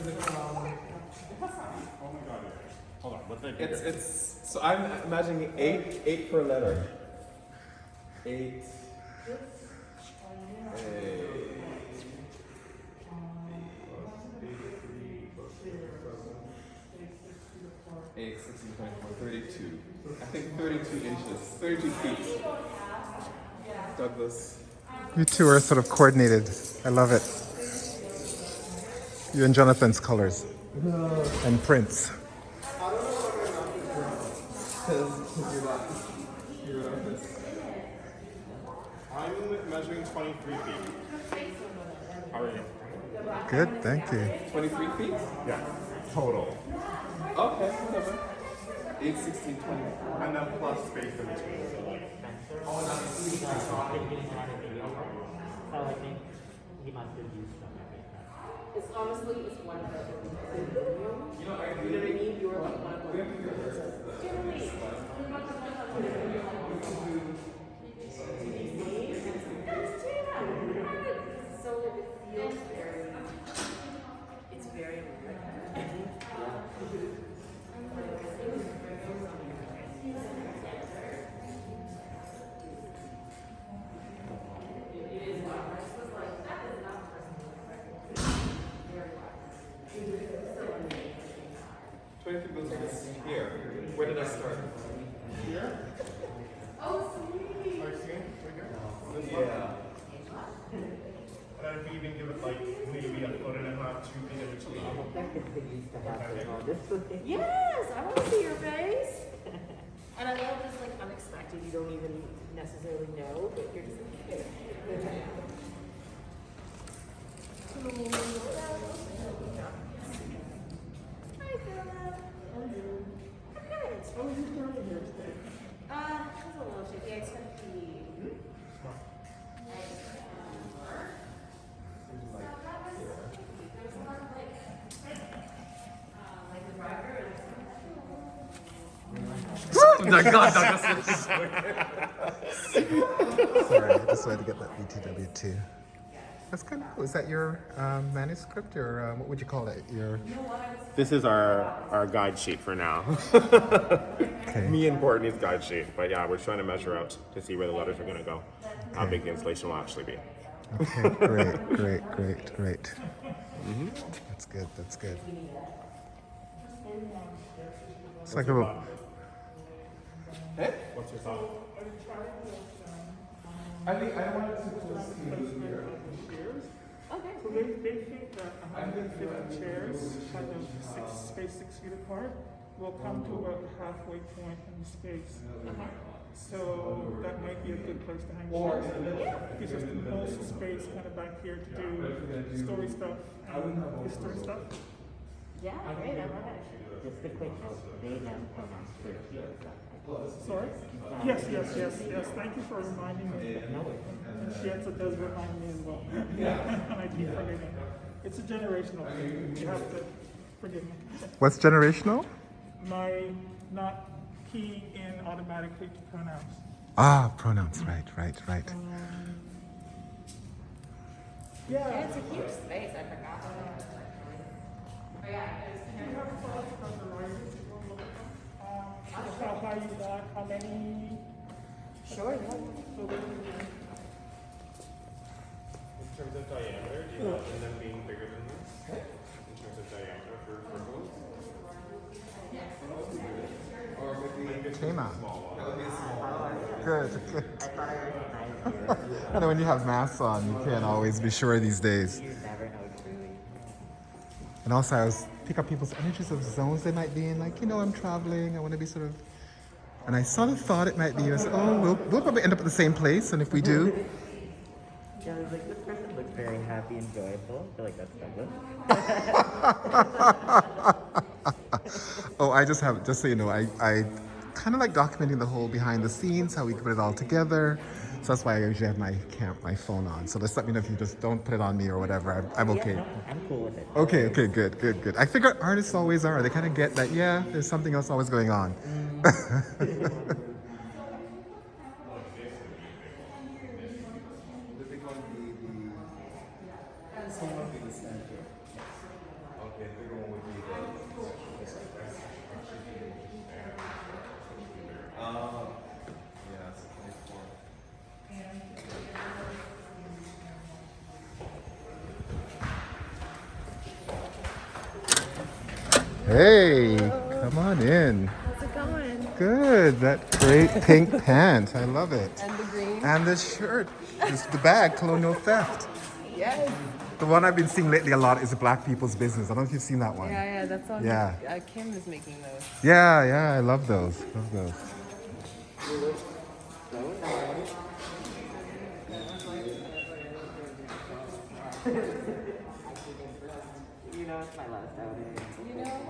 Oh my god. Hold on, what's that? It's so I'm imagining eight per letter. Eight. Eight, 16, 24, 32. I think 32 inches, 32 feet. Douglas. You two are sort of coordinated. I love it. You and Jonathan's colors. And prints. I'm measuring 23 feet. How are you? Good, thank you. 23 feet? Yeah, total. Okay, whatever. 8, 16, 20. And then plus space in between. So like, So I think he must have used them every time. It's honestly, it's one of the you know what I mean? You're like one of so it feels very, it's very Here. Where did I start? here? oh sweet. Are you seeing? Right here? This Yeah. one? And then if we even give it like maybe a foot and a half, 2 feet in between. They used to have it all this way. Yes, I want to see your face. And I love this like unexpected. You don't even necessarily know, but you're just like, hi, Philip. Okay. Oh, you started here today. It's a little shaky. I took the. Oh my god, Douglas. Sorry, I just wanted to get that BTW too. That's kind of cool. Is that your manuscript or what would you call it? Your This is our guide sheet for now. okay. Me and Courtney's guide sheet. But yeah, we're trying to measure out to see where the letters are going to go. How big the installation will actually be. Okay, great. That's good. That's good. It's like a little. What's your thought? I think I want it to close here. Chairs. Okay. So they think that 150 chairs, kind of spaced 6 feet apart, will come to about the halfway point in the space. So that might be a good place to hang chairs. Gives us the most space kind of back here to do story stuff and history stuff. Yeah, great. I love it. Just a quick note, they have pronouns for here. Sorry? Yes. Thank you for reminding me. And Shietza does remind me as well. And I keep forgetting. It's a generational thing. You have to forgive me. What's generational? My not keying in automatically to pronouns. Ah, pronouns. Right. Yeah, it's a huge space. I forgot. Do you have thoughts about the writers you want to look at? How high you want, how many? Sure, yeah. So that we can- In terms of diameter, do you imagine them being bigger than this? In terms of diameter for circles? Or maybe Hey, man. that would be a small one. Good. I thought I recognized you. I know when you have masks on, you can't always be sure these days. You never know truly. And also, I was pick up people's energies of zones they might be in. Like, I'm traveling. I want to be sort of. And I sort of thought it might be you. I said, oh, we'll probably end up at the same place. And if we do, Yeah, I was like, this person looks very happy and joyful. I feel like that's Douglas. oh, I just have, just so you know, I kind of like documenting the whole behind the scenes, how we put it all together. So that's why I usually have my phone on. So just let me know if you just don't put it on me or whatever. I'm okay. Yeah, no, I'm cool with it. Okay, good. I figure artists always are. They kind of get that, yeah, there's something else always going on. The big one be the center. Okay, Hey, come on in. How's it going? Good. That great pink pant. I love it. And the green? And the shirt. Just the bag, Colonial Theft. Yes. The one I've been seeing lately a lot is Black People's Business. I don't know if you've seen that one. Yeah, that's on. Yeah. Kim is making those. Yeah, I love those. Love those. You know, it's my last outing. You know,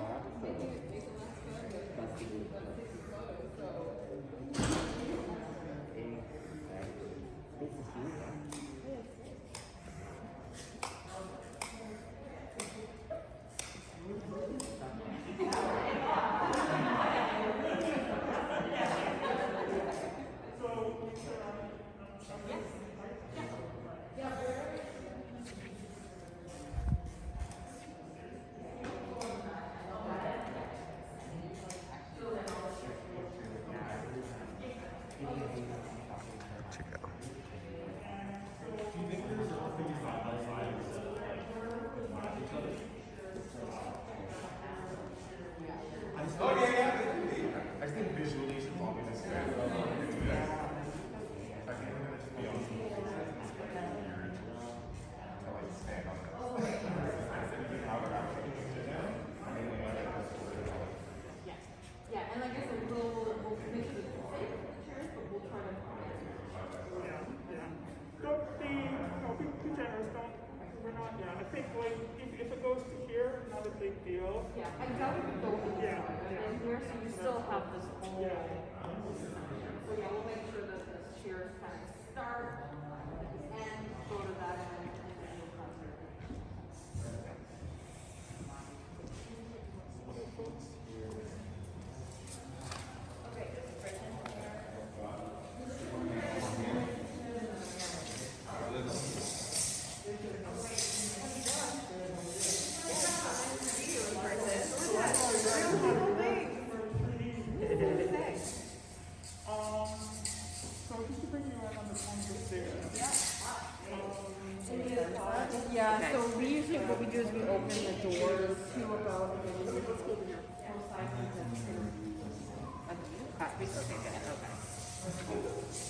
Check it out. I think visually should probably just Yeah, and like I said, we'll make it safe for the chairs, but we'll try to Don't be generous. We're not, I think like, if it goes to here, not a big deal. Yeah, I doubt it would go in Yeah, here, so you still have this whole. Yeah. So yeah, we'll make sure that the chairs kind of start and go to that end and then you'll come here. So just to bring you in on the point of there. Yeah, so we usually, what we do is we open the doors to about,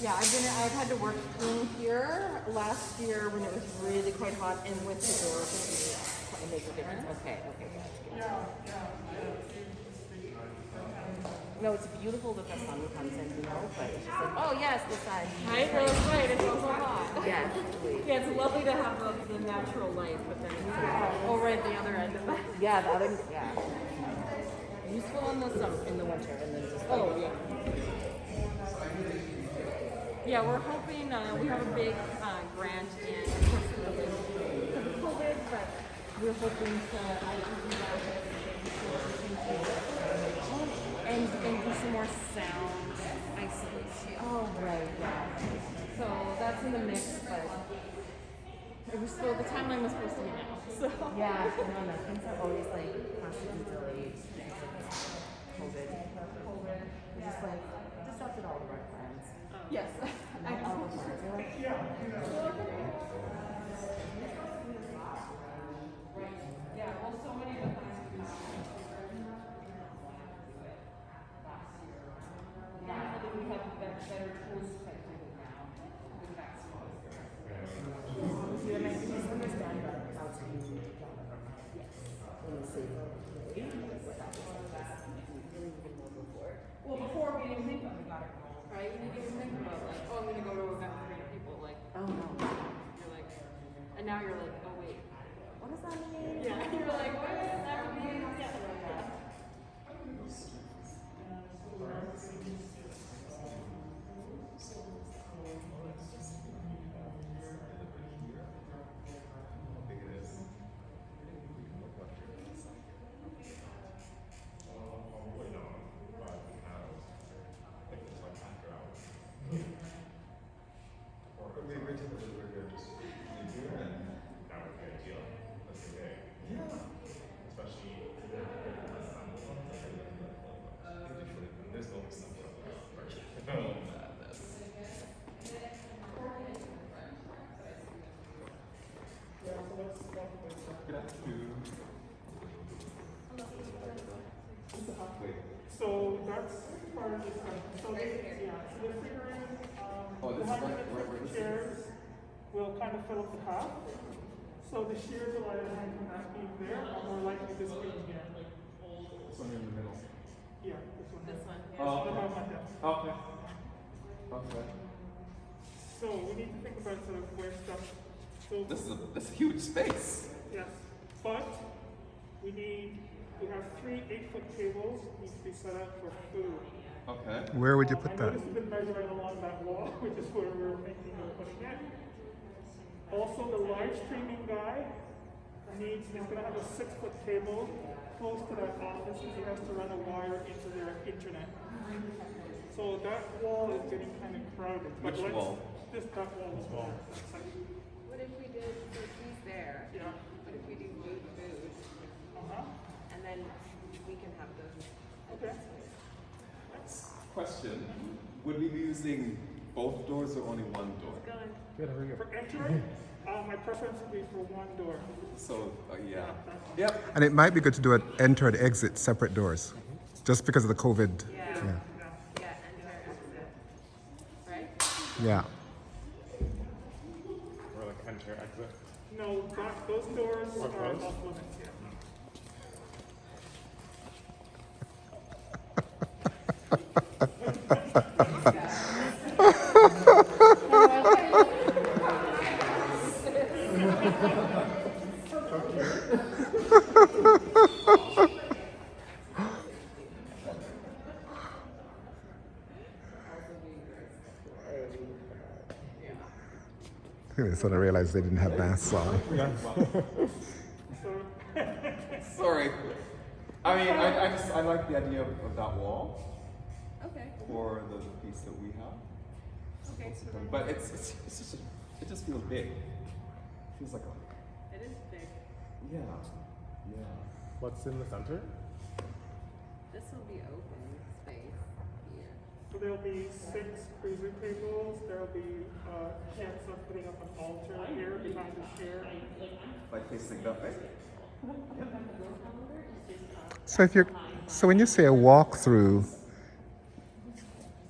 yeah, I've had to work in here last year when it was really quite hot and with the doors, it makes a difference. Okay, gotcha. No, it's beautiful that the sun comes in, but it's just like, oh yes, the sun. Right, well, it's right, it's also hot. yeah. Yeah, it's lovely to have the natural light, but then it's right the other end of it. Yeah, the other, yeah. Useful in the summer, in the winter, and then just yeah. Yeah, we're hoping we have a big grant in COVID, but we're hoping to do that and do some more sound isolation. Oh, right, yeah. So that's in the mix, but it was still the timeline was supposed to be now. So Yeah, no, things are always like constantly delayed. COVID. It's just like, disrupted all of our plans. yes, All of ours. We're like, yeah. Well, so many of the things. Now that we have better tools to do it now with vaccines. you and I misunderstand about how to do yes. In a safe way. Without really even know before. Well, before we didn't think of it, we got it wrong, right? We didn't even think about like, oh, I'm gonna go to an event with 3 people. Like, Oh no. So that's part of the discussion. So yeah, so the figure is, Oh, the this is right, where 150 this is? chairs will kind of fill up the half. So the shears will either hang from that beam there, or more likely this beam here. This one in the middle. Yeah, this one. This one, yeah. Oh, The okay. above my desk. Okay. Okay. So we need to think about sort of where stuff. So This is a huge space. yes, but we have 3 8-foot tables need to be set up for food. Okay. Where would you I put that? noticed you've been measuring along that wall, which is where we're thinking of putting it. Also, the live streaming guy he's gonna have a 6-foot table close to that office because he has to run a wire into their internet. So that wall is getting kind of crowded. But Which wall? That wall is wall. That's like, What if we did, so he's there, yeah. what if we do food, Uh-huh. and then we can have those. Okay. Question: would we be using both doors or only one door? For entering, my preference would be for one door. So yeah. Yep. And it might be good to do an enter and exit separate doors, just because of the COVID. Yeah, Yeah. yeah, enter, exit, right? Yeah. Or like enter, exit. No, those doors Or are closed? off limits, yeah. They sort of realized they didn't have masks on. Sorry. I mean, I like the idea of that wall Okay, for the piece that we have. okay, so then But it's just it just feels big. It feels like a it is big. yeah. What's in the center? This will be open space here. So there'll be 6 cruiser tables. There'll be a chance of putting up an altar here behind the chair. Like facing that way. So when you say a walkthrough,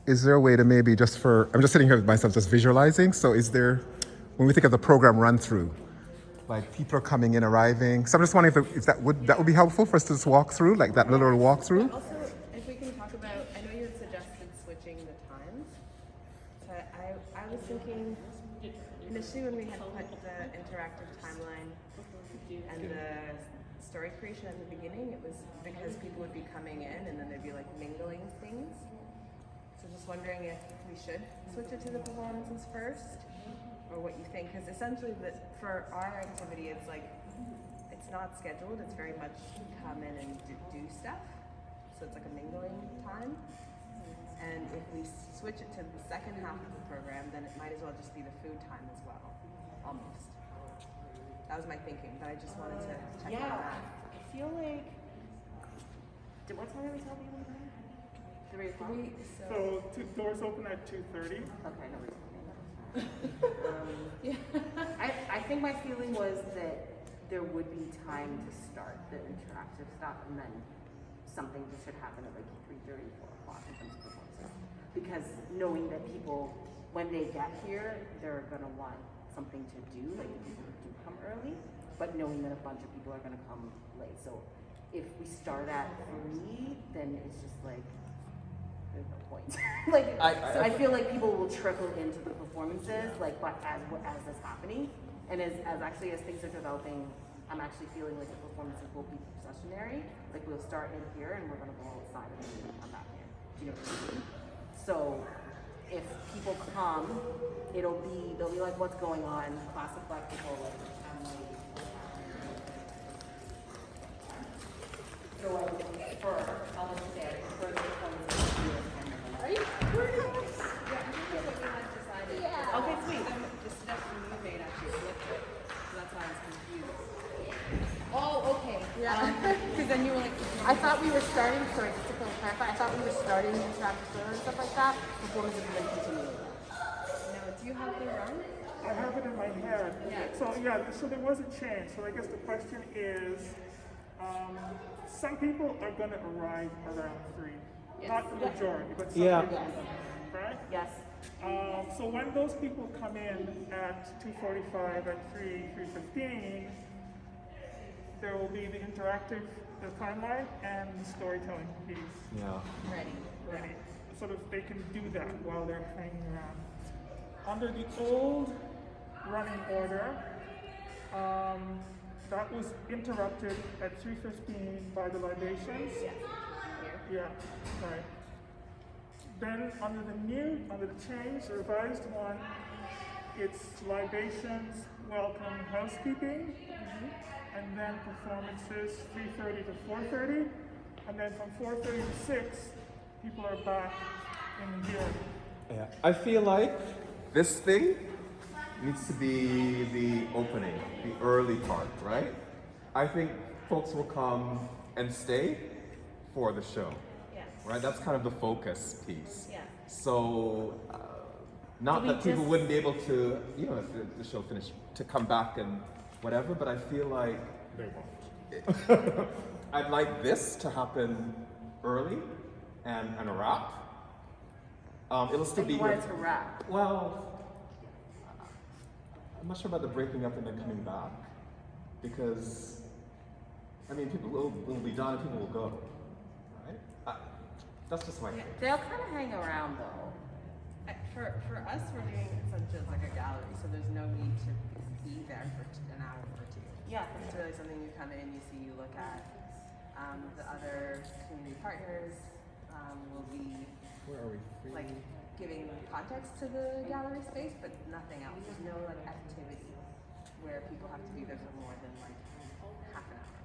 is there a way to maybe just for, I'm just sitting here with myself just visualizing, so is there, when we think of the program run through, like people are coming in, arriving, so I'm just wondering if that would be helpful for us to just walk through, like that little walkthrough? Also, if we can talk about, I know you had suggested switching the times. So I was thinking, initially when we had put the interactive timeline and the story creation at the beginning, it was because people would be coming in and then there'd be like mingling things. So just wondering if we should switch it to the performances first, or what you think, because essentially for our activity, it's like, it's not scheduled, it's very much come in and do stuff. So it's like a mingling time. And if we switch it to the second half of the program, then it might as well just be the food time as well, almost. That was my thinking, but I just wanted to check on that. I feel like. What time did we tell people to 3 o'clock? So doors open at 2:30. Okay, no, I think my feeling was that there would be time to start the interactive stuff, and then something just should happen at like 3:30, 4 o'clock in terms of performances. Because knowing that people, when they get here, they're gonna want something to do, like people who do come early, but knowing that a bunch of people are gonna come late. So if we start at 3, then it's just like, there's no point. Like, so I feel like people will trickle into the performances, like, but as it's happening, and as things are developing, I'm actually feeling like the performances will be processionary. Like we'll start in here and we're gonna go outside and then we're gonna come back in. Do you know what I mean? So if people come, they'll be like, what's going on? Classic Black people, like, I'm like, so I'll just say, I prefer the performances here and then Are you? We're not. Yeah, I think that's what we had decided. Yeah. Okay, sweet. The suggestion you made actually flipped it. So that's why I was confused. Oh, okay. Yeah. Because then you were like, I thought we were starting, sorry, just to clarify, I thought we were starting the interactive server and stuff like that, performances and then continuing. no, do you have the run? I have it in my head. So there was a change. So I guess the question is, some people are going to arrive around 3. not the majority, but some Yeah. people, right? Yes. So when those people come in at 2:45, at 3:15, there will be the interactive timeline and the storytelling piece Yeah. ready, so that they can do that while they're hanging around. Under the old running order, that was interrupted at 3:15 by the libations. Yeah, right. Then under the change, the revised one, it's libations, welcome, housekeeping, and then performances 3:30 to 4:30, and then from 4:30 to 6, people are back in here. Yeah. I feel like this thing needs to be the opening, the early part, right? I think folks will come and stay for the show, Yes. right? That's kind of the focus piece. Yeah. So, not Do we that people just- wouldn't be able to, you know, if the show finished, to come back and whatever, but I feel like They won't. I'd like this to happen early and a wrap. It'll still And be you want here. it to wrap. Well, I'm not sure about the breaking up and then coming back, because I mean, people will be done and people will go, right? That's just my thing. They'll kind of hang around though. For us, we're doing it such as like a gallery, so there's no need to be there for an hour or two. Yeah. It's really something you come in, you see, you look at. The other community partners will be Where are we? like giving context to the gallery space, but nothing else. There's no like activity where people have to be there for more than like half an hour.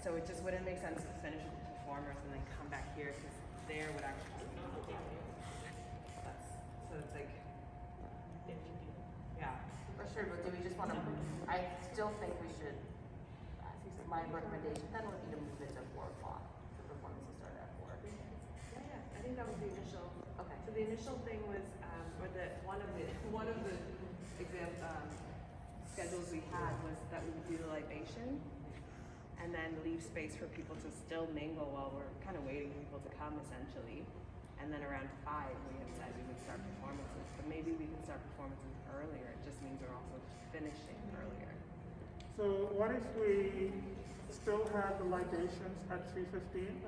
So it just wouldn't make sense to finish with the performers and then come back here because there would actually be so it's like yeah. For sure, but do we just want to, I still think we should, my recommendation then would be to move it to 4 o'clock. The performances start at 4. Yeah, I think that was the initial. Okay. So the initial thing was, or the one of the exam schedules we had was that we would do the libation, and then leave space for people to still mingle while we're kind of waiting for people to come, essentially. And then around 5, we had said we would start performances, but maybe we can start performances earlier. It just means we're also finishing earlier. So what if we still have the libations at 3:15,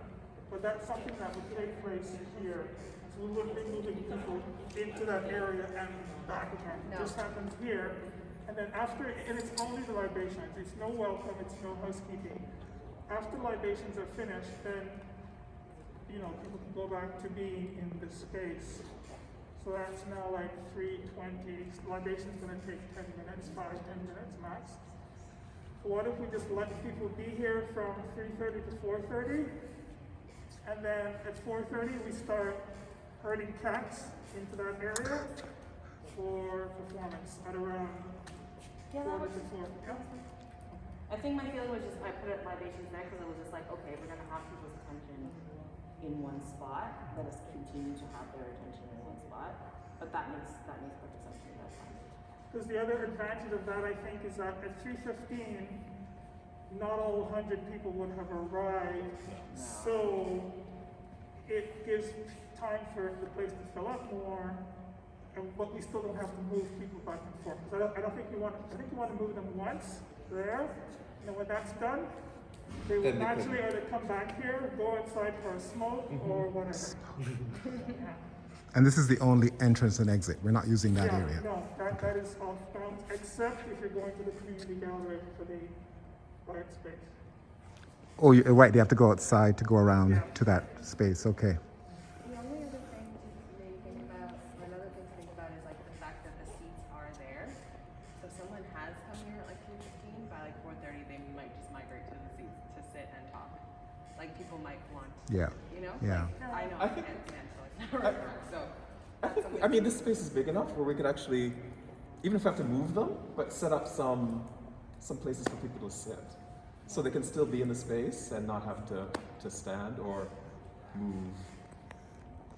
but that's something that would take place here. So we wouldn't be moving people into that area and back again. No. This happens here, and then after, and it's only the libations. It's no welcome, it's no housekeeping. After libations are finished, then people can go back to being in the space. So that's now like 3:20. Libation's gonna take 10 minutes, 5-10 minutes max. What if we just let people be here from 3:30 to 4:30, and then at 4:30 we start herding cats into that area for performance at around Yeah, that 4 was, to 4. Yeah. I think my feeling was just, I put it libations there because it was just like, okay, we're going to have people's attention in one spot. Let us continue to have their attention in one spot. But that makes perfect sense to me. That's fine. Because the other advantage of that, I think, is that at 3:15, not all 100 people would have arrived. So it gives time for the place to fill up more, but we still don't have to move people back and forth. Because I don't think we want. I think we want to move them once there, and then when that's done, they will Then they naturally either come back here, go outside for a smoke, or whatever. Yeah. And this is the only entrance and exit. We're not using that Yeah, area. no, that is off bounds, except if you're going to the community gallery for the quiet space. Oh, you're right. They have to go outside to go around Yeah. to that space. Okay. The only other thing to maybe think about, or another thing to think about is like the fact that the seats are there. So if someone has come here at like 3:15, by like 4:30 they might just migrate to the seats to sit and talk. Like people might want, Yeah. you know? Yeah. Like, I know I I think- can't stand so it's not right. So that's something. I mean, this space is big enough where we could actually, even if we have to move them, but set up some places for people to sit, so they can still be in the space and not have to stand or move.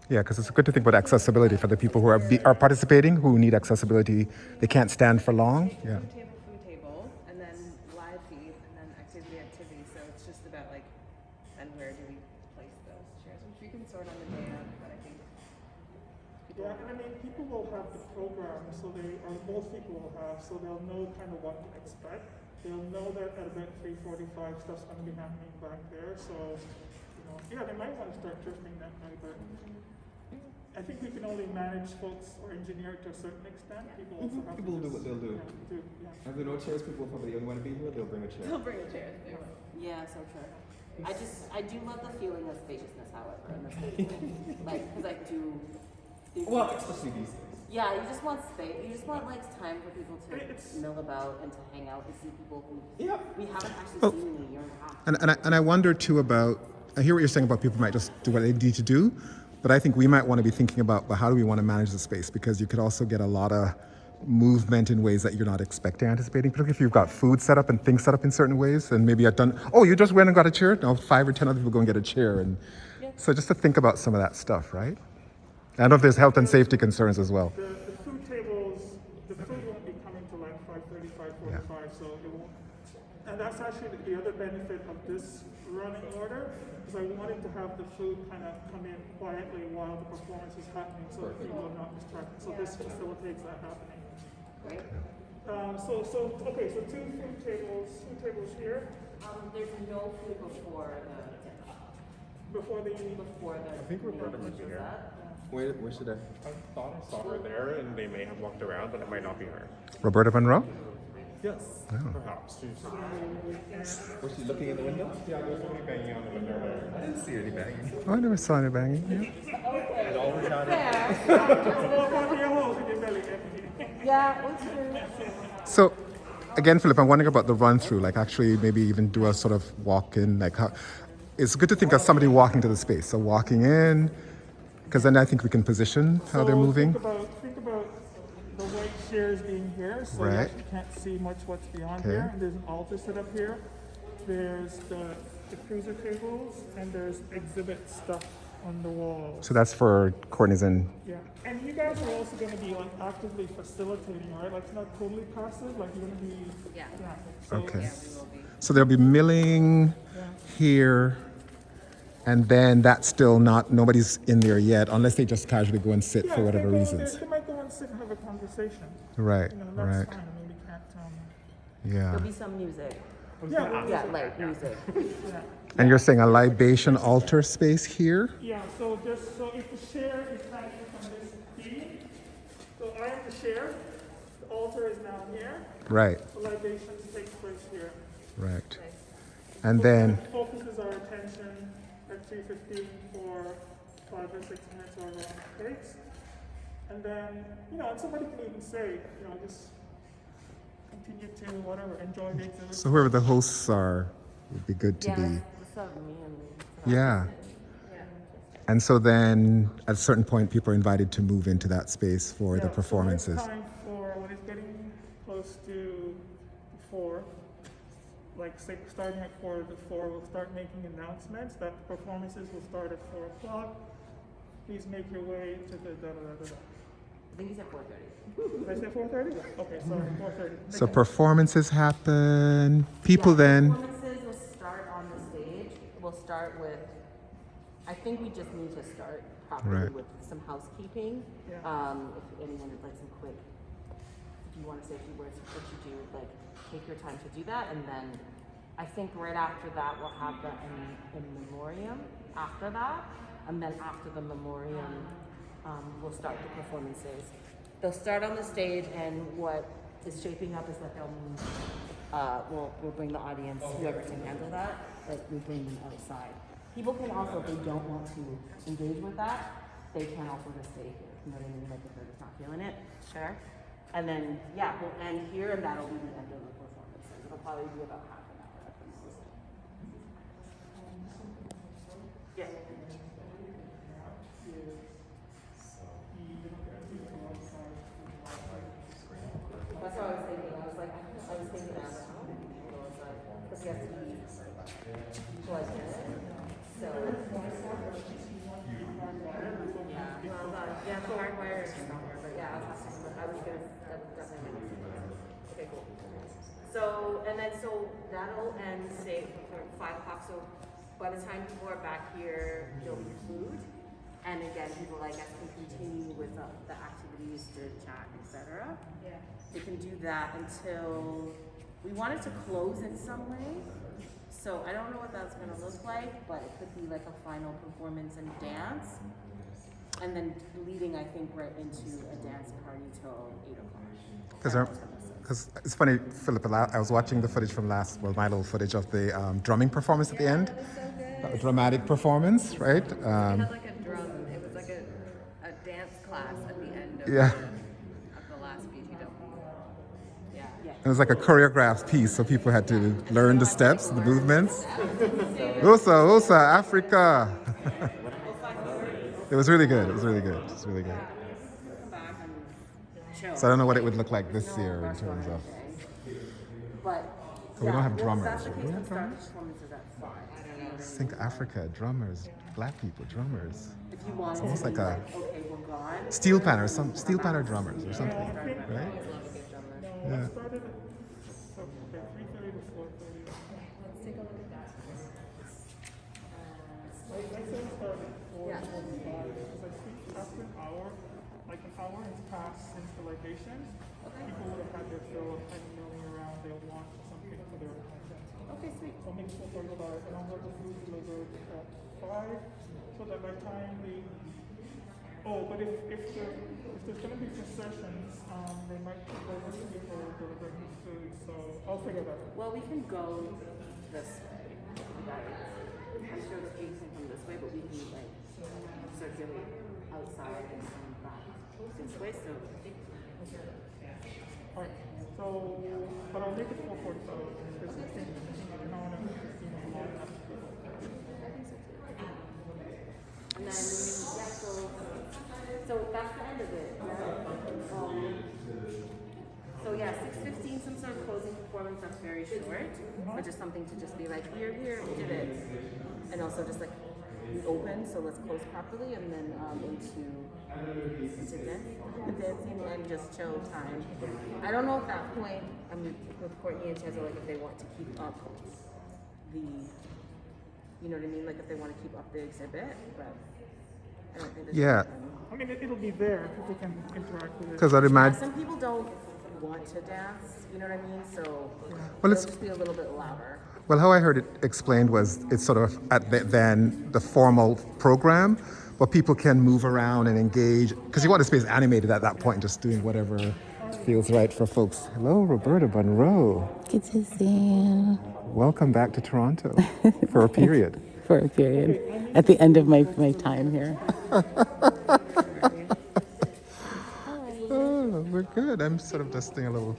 Yeah, because it's good to think about accessibility for the people who are participating, who need accessibility. They can't stand for long. Yeah. Food table, and then live feed, and then activity. So it's just about like, and where do we place those chairs, which we can sort on the day of, but I think Yeah, and I mean, people will have the program, so or most people will have, so they'll know kind of what to expect. They'll know that at about 3:45 stuff's going to be happening back there, so, yeah, they might want to start drifting that night, but I think we can only manage folks or engineer it to a certain extent. People also have People will do what they'll do. Yeah. If there are no chairs, people will probably only want to be here, they'll bring a chair. they'll bring a chair if they want. Yeah, so true. I do love the feeling of spaciousness, however, in this whole like, because I do. Well, especially these days. Yeah, you just want space. You just want like time for people to mill about and to hang out and see people who we haven't actually seen in a year and a half. And I wonder too about, I hear what you're saying about people might just do what they need to do, but I think we might want to be thinking about, well, how do we want to manage the space? Because you could also get a lot of movement in ways that you're not anticipating, particularly if you've got food set up and things set up in certain ways, and maybe you just went and got a chair, now 5 or 10 other people go and get a chair. And so just to think about some of that stuff, right? I don't know if there's health and safety concerns as well. The food tables, the food won't be coming to like 5:30, 5:45, so it won't. And that's actually the other benefit of this running order, is I wanted to have the food kind of come in quietly while the performance is happening, so that people are not distracted. So this facilitates that happening. Right? So two food tables here. There's no food before the I think Roberta might be here. Where should I? I thought I saw her there, and they may have walked around, but it might not be her. Roberta Monroe? Yes. Perhaps. Was she looking in the window? Yeah, there's somebody banging on the window there. I didn't see her any banging. Oh, I never saw any banging. And all her shadow. Yeah, it's true. So, again, Philip, I'm wondering about the run through, like actually maybe even do a sort of walk in, like how, it's good to think of somebody walking to the space. So walking in, because then I think we can position how they're moving. Think about the white chairs being here, so you Right. actually can't see much what's beyond Okay. here. And there's an altar set up here. There's the cruiser tables, and there's exhibit stuff on the walls. So that's for Courtney's and Yeah, and you guys are also going to be like actively facilitating, right? Like it's not totally passive. Like you're going to be. Yeah. So okay. Yeah, we will be. So there'll be milling here, and then that's still not, nobody's in there yet, unless they just casually go and sit Yeah, for whatever they reasons. They might go and sit and have a conversation. Right, That's right. fine. I mean, we can't. Yeah. There'll be some music. Yeah, Like music. yeah. And you're saying a libation altar space here? Yeah, so if the chair is hanging from this beam, so I am the chair, the altar is now here, Right, the libations take place here. right. And then, It focuses our attention at 3:15 for 5 or 6 minutes or long it takes. And then, and somebody can even say, just continue to whatever, enjoy the exhibit. so whoever the hosts are, would be good to be. What's up, me and Yeah. And so then at a certain point, people are invited to move into that space for the Yeah, performances. So it's time for when it's getting close to 4, like say starting at 4:45, we'll start making announcements that the performances will start at 4 o'clock. Please make your way to the da da da da da. I think he said 4:30. Did I say 4:30? Okay, sorry, 4:30. So performances happen, people then, Performances will start on the stage. We'll start with, I think we just need to start properly Right. with some housekeeping. Yeah. If anyone would like some quick, if you want to say a few words, what you do, like take your time to do that. And then I think right after that, we'll have the in memoriam after that. And then after the memoriam, we'll start the performances. They'll start on the stage, and what is shaping up is that we'll bring the audience, whoever can handle that, like we bring them outside. People can also, if they don't want to engage with that, they can also just stay here. You know what I mean? Like if they're just not feeling it, sure. And then we'll end here, and that'll be the end of the performances. It'll probably be about half an hour at the most. Yeah. That's what I was thinking. I was thinking that. Because he has to eat. Well, I get it. So. Yeah, the hardwire is somewhere, but yeah, I was gonna definitely. Okay, cool. So, and then, so that'll end, say, for 5 o'clock, so by the time people are back here, there'll be food. And again, people, I guess, can continue with the activities, to chat, etc. Yeah. They can do that until we wanted to close in some way. So I don't know what that's going to look like, but it could be like a final performance and dance. And then leading, I think, right into a dance party till 8 o'clock. Because it's funny, Philip, I was watching the footage from my little footage of the drumming performance at the end. That was so good. That dramatic performance, right? It had like a drum. It was like a dance class at the end of, Yeah. of the last BTW. Yeah. It was like a choreographed piece, so people had to learn the steps, the movements. Osa, Africa. It was really good. It was really good. It was really good. Come back and chill. So I don't know what it would look like this year in That's terms what of. I'm saying. But We don't have well, drummers, That's the right? case. We We'll have start drummers? the performances at 5. You know what I Think mean? Africa, drummers, black people, drummers. If you wanted almost to be like a okay, we're gone. Steel panner, some steel panner drummers or something, right? No, Yeah. it started at 3:30 to 4:30. Let's take a look at that. I said start at 4:45 because I think after an hour, like an hour has passed since the libation, people would have had their fill of kind of milling around. They'll want something for their content. Okay, sweet. So make it 4:45, and I'll have the food delivered at 5, so that by the time we. Oh, but if there's going to be concessions, they might be over to people delivering the food. So I'll figure that out. Well, we can go this way. Right? I'm sure the food can come this way, but we can like circulate outside and come back this way. So Alright, so, but I'll make it 4:45 because I think an hour and 15 is long enough for people. and then so that's the end of it. Right? So yeah, 6:15, some sort of closing performance that's very short, but just something to just be like, we're here, we did it, and also just like we open, so let's close properly, and then into dancing and just chill time. I don't know at that point. I'm with Courtney and Cheza, like if they want to keep up the, you know what I mean, like if they want to keep up the exhibit, but I don't think there's Yeah. I mean, it'll be there. People can interact with it. Because I'd imagine. Some people don't want to dance, you know what I mean? So Well, it'll it's just be a little bit louder. Well, how I heard it explained was it's sort of at then the formal program, but people can move around and engage because you want the space animated at that point, just doing whatever feels right for folks. Hello, Roberta Monroe. Good to see you Welcome back to Toronto for a period. for a period at the end of my time here. Oh, we're good. I'm sort of just doing a little.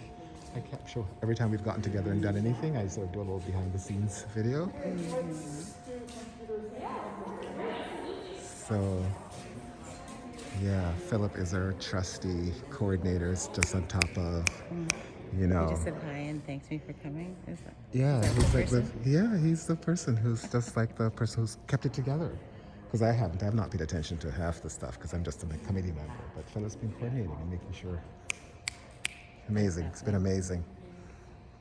I capture every time we've gotten together and done anything. I sort of do a little behind the scenes video. So, yeah, Philip is our trustee coordinator, just on top of, you know. You just said hi and thanks me for coming. Is that, Yeah, is that he's the like person? he's the person who's just like the person who's kept it together. Because I've not paid attention to half the stuff because I'm just a committee member. But Philip's been coordinating and making sure. Amazing. It's been amazing.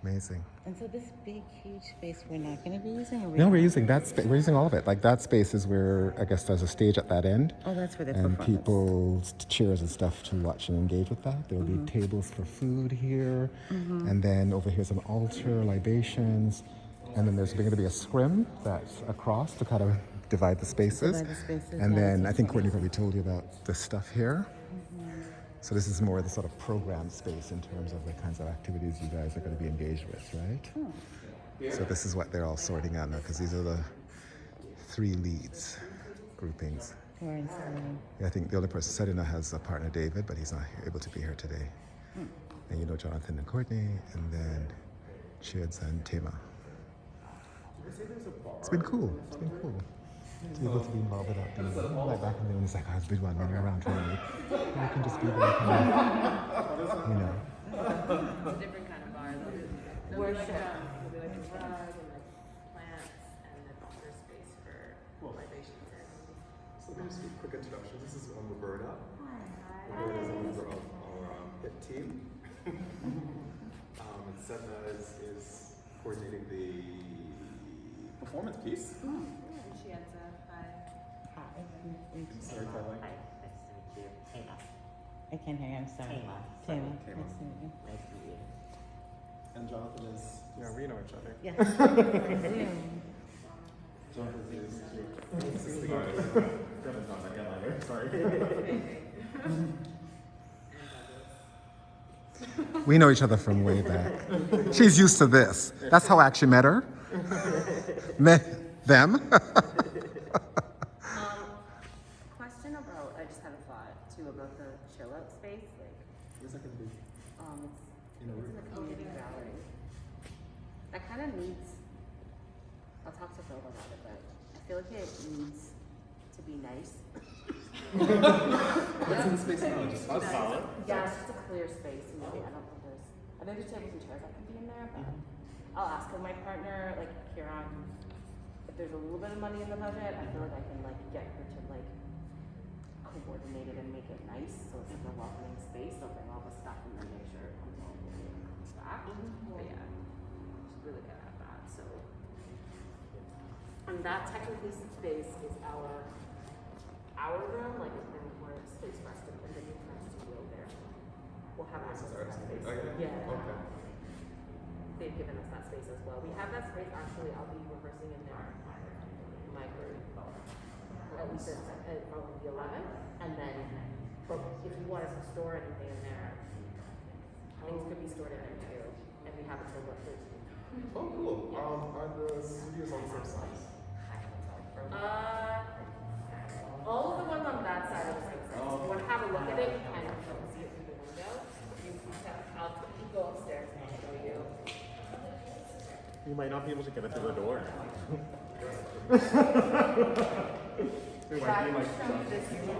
Amazing. And so this big, huge space we're not going to be using? Or No, we're using that space. We're using all of it. Like that space is where I guess there's a stage at that end. Oh, that's where the And performance. people's chairs and stuff to watch and engage with that. There will be tables for food here, and then over here's an altar, libations, and then there's going to be a scrim that's across to kind of divide the spaces. Divide the spaces, And yeah, then that's I think Courtney probably told you about this stuff here. So this is more the sort of program space in terms of the kinds of activities you guys are going to be engaged with, right? So this is what they're all sorting out now because these are the 3 leads groupings. Or inside. Yeah, I think the only person Sedina has a partner, David, but he's not able to be here today. And you know Jonathan and Courtney, and then Chids and Tema. It's been cool. It's been cool. To be able to be involved without being like back in the day when it's like I was big one running around trying to make. You can just be there, kind of, you know. It's a different kind of bar. Though. Worship. It'll be like a rug and like plants and then other space for libations and. So let me just do a quick introduction. This is Roberta. Roberta is a member of our HIT team. And Sedna is coordinating the performance piece. Chianza. Hi. Hi. Storytelling. Hi, nice to meet you. Tama. I can't hear you, I'm sorry. Tama. Tama. Tama. Nice to meet you. Nice to meet you. And Jonathan is. Yeah, we know each other. Yes. Zoom. Jonathan is. Sorry. We know each other from way back. She's used to this. That's how I actually met her. Met them. Question about, I just had a thought too about the chill out space, like, Where's that gonna be? it's In a in room? the community gallery. That kind of needs, I'll talk to Phil about it, but I feel like it needs to be nice. What's in the space now? Just us? Yeah, it's just a clear space, and maybe I don't think there's tables and chairs that could be in there, but I'll ask my partner, like Kieran, if there's a little bit of money in the budget, I feel like I can like get her to like coordinate it and make it nice, so it's like a welcoming space. They'll bring all the stuff and then make sure it comes all the way and comes back. But yeah, she's really good at that. So, and that technically space is our room, like it's been where it's space for us to put the new studio there. We'll have access to that space. Oh, yeah? Yeah. Okay. They've given us that space as well. We have that space actually. I'll be rehearsing in there. My group, at least at probably the 11th, and then but if you want us to store anything in there, things could be stored in there too, and we have it till what 13th. Oh, cool. Are the studios on the same size? All of the ones on that side are the same size. If you want to have a look at it, you can see it through the window. I'll go upstairs and I'll show you. You might not be able to get it through the door. It Yeah, I might be can like. show you this studio.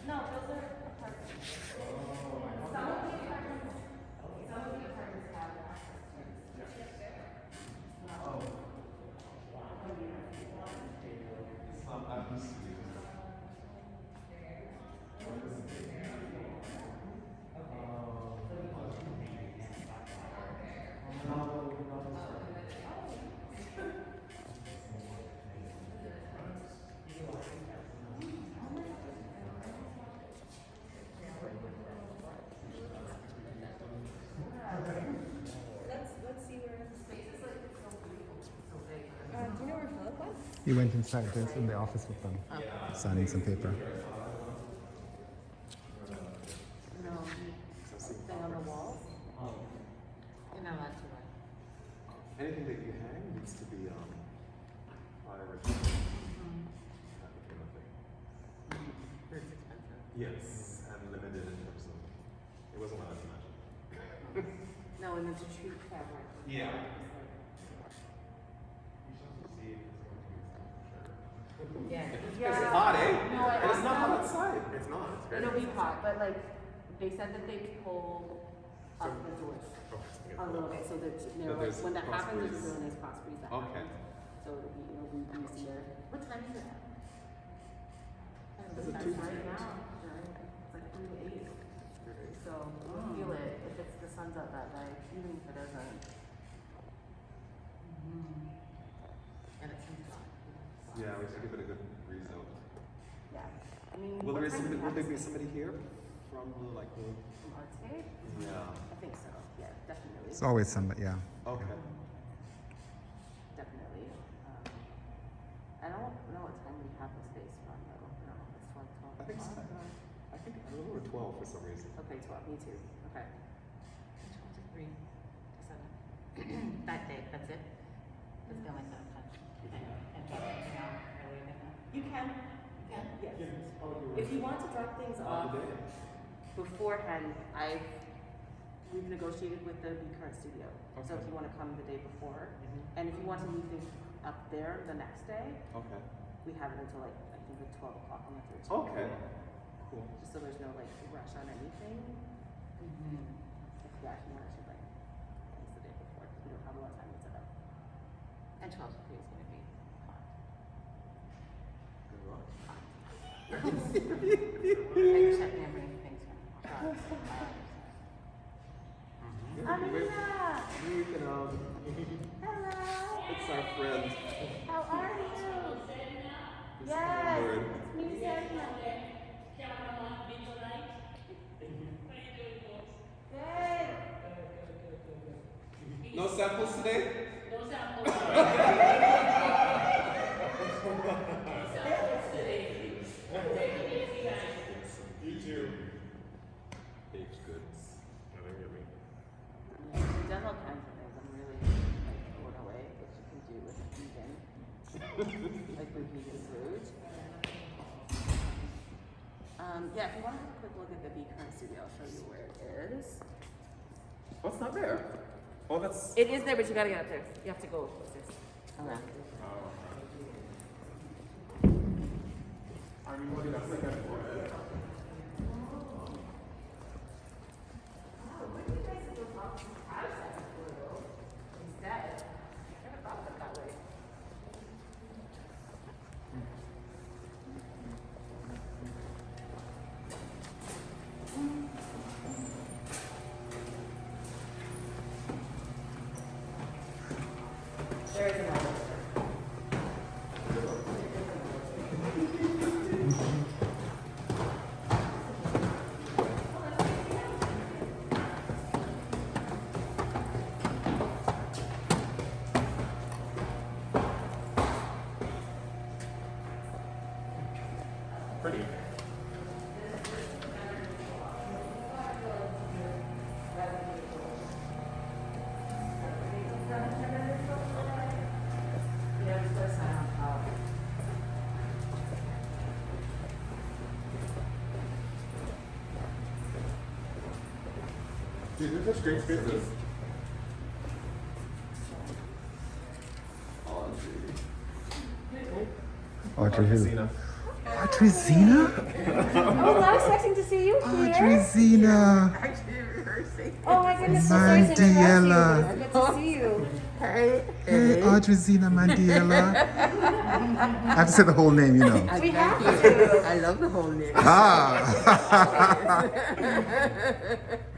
No, those are apartments. Some of the apartments have access to it. Let's see where the space is like. It's so beautiful, so big. Do you know where Philip was? He went inside, just in the office with them, signing some paper. No, thing on the wall. You're not allowed to, right? Anything that you hang needs to be Irish. That became a thing. It's expensive. Yes, and limited in terms of. It wasn't allowed to match. No, and it's a true fabric. Yeah. Yeah. It's hot, eh? No, And it's not hot outside. It's not. It's very It'll be nice. hot, but like, they said that they pull up the doors a little bit, so that, you know, like, there's when that cross happens, breeze. there's a really nice cross breeze that Okay. happens. So it'll be easier. What time is it? Is it That's 2 to right 3? now. It's like 3 to 8. So we'll feel it if it's the sun's out that night, even if it isn't. And it seems hot. Yeah, we should give it a good breeze out. Yeah. I mean, Will what there be time do somebody? we Will have there be this somebody here from from Artscape? Yeah. I think so. Yeah, definitely. It's always somebody, yeah. Okay. Definitely. I don't know what time we have the space from though. No, it's 12, 12. I think so. I think I remember 12 for some reason. Okay, 12. Me too. Okay. 12 to 3 to 7. That day, that's it? That's the only time. And drop anything out earlier than that? You can. You can. Yes. If you want to drop things off beforehand, we've negotiated with the current studio. So if you want to come the day before, and if you want to leave things up there the next day, Okay. we have it until like I think like 12 o'clock on the 13th. Okay. Cool. Just so there's no like rush on anything. If you actually want to like things the day before, because we don't have a lot of time to set up. And 12 to 3 is going to be hot. Good luck. I check me and bring things from. No samples today? You too. Baked goods. He does all kinds of things. I'm really like blown away what you can do with vegan, like with vegan food. Yeah, if you want to have a quick look at the Be Current studio, I'll show you where it is. Oh, it's not there. Oh, that's. It is there, but you gotta get up there. You have to go upstairs. Okay. I mean, what did I say? Instead, I never thought of it that way. There is another. Pretty. Dude, there's such great spaces. Audrey who? Audrey Zena? I was not expecting to see you Audrey Zena. Oh my goodness, so sorry to interrupt you. Mandela. It's good to see you. Hey, Audrey Zena Mandela. I have to say the whole name, you know. We have to. I love the whole name. Ah!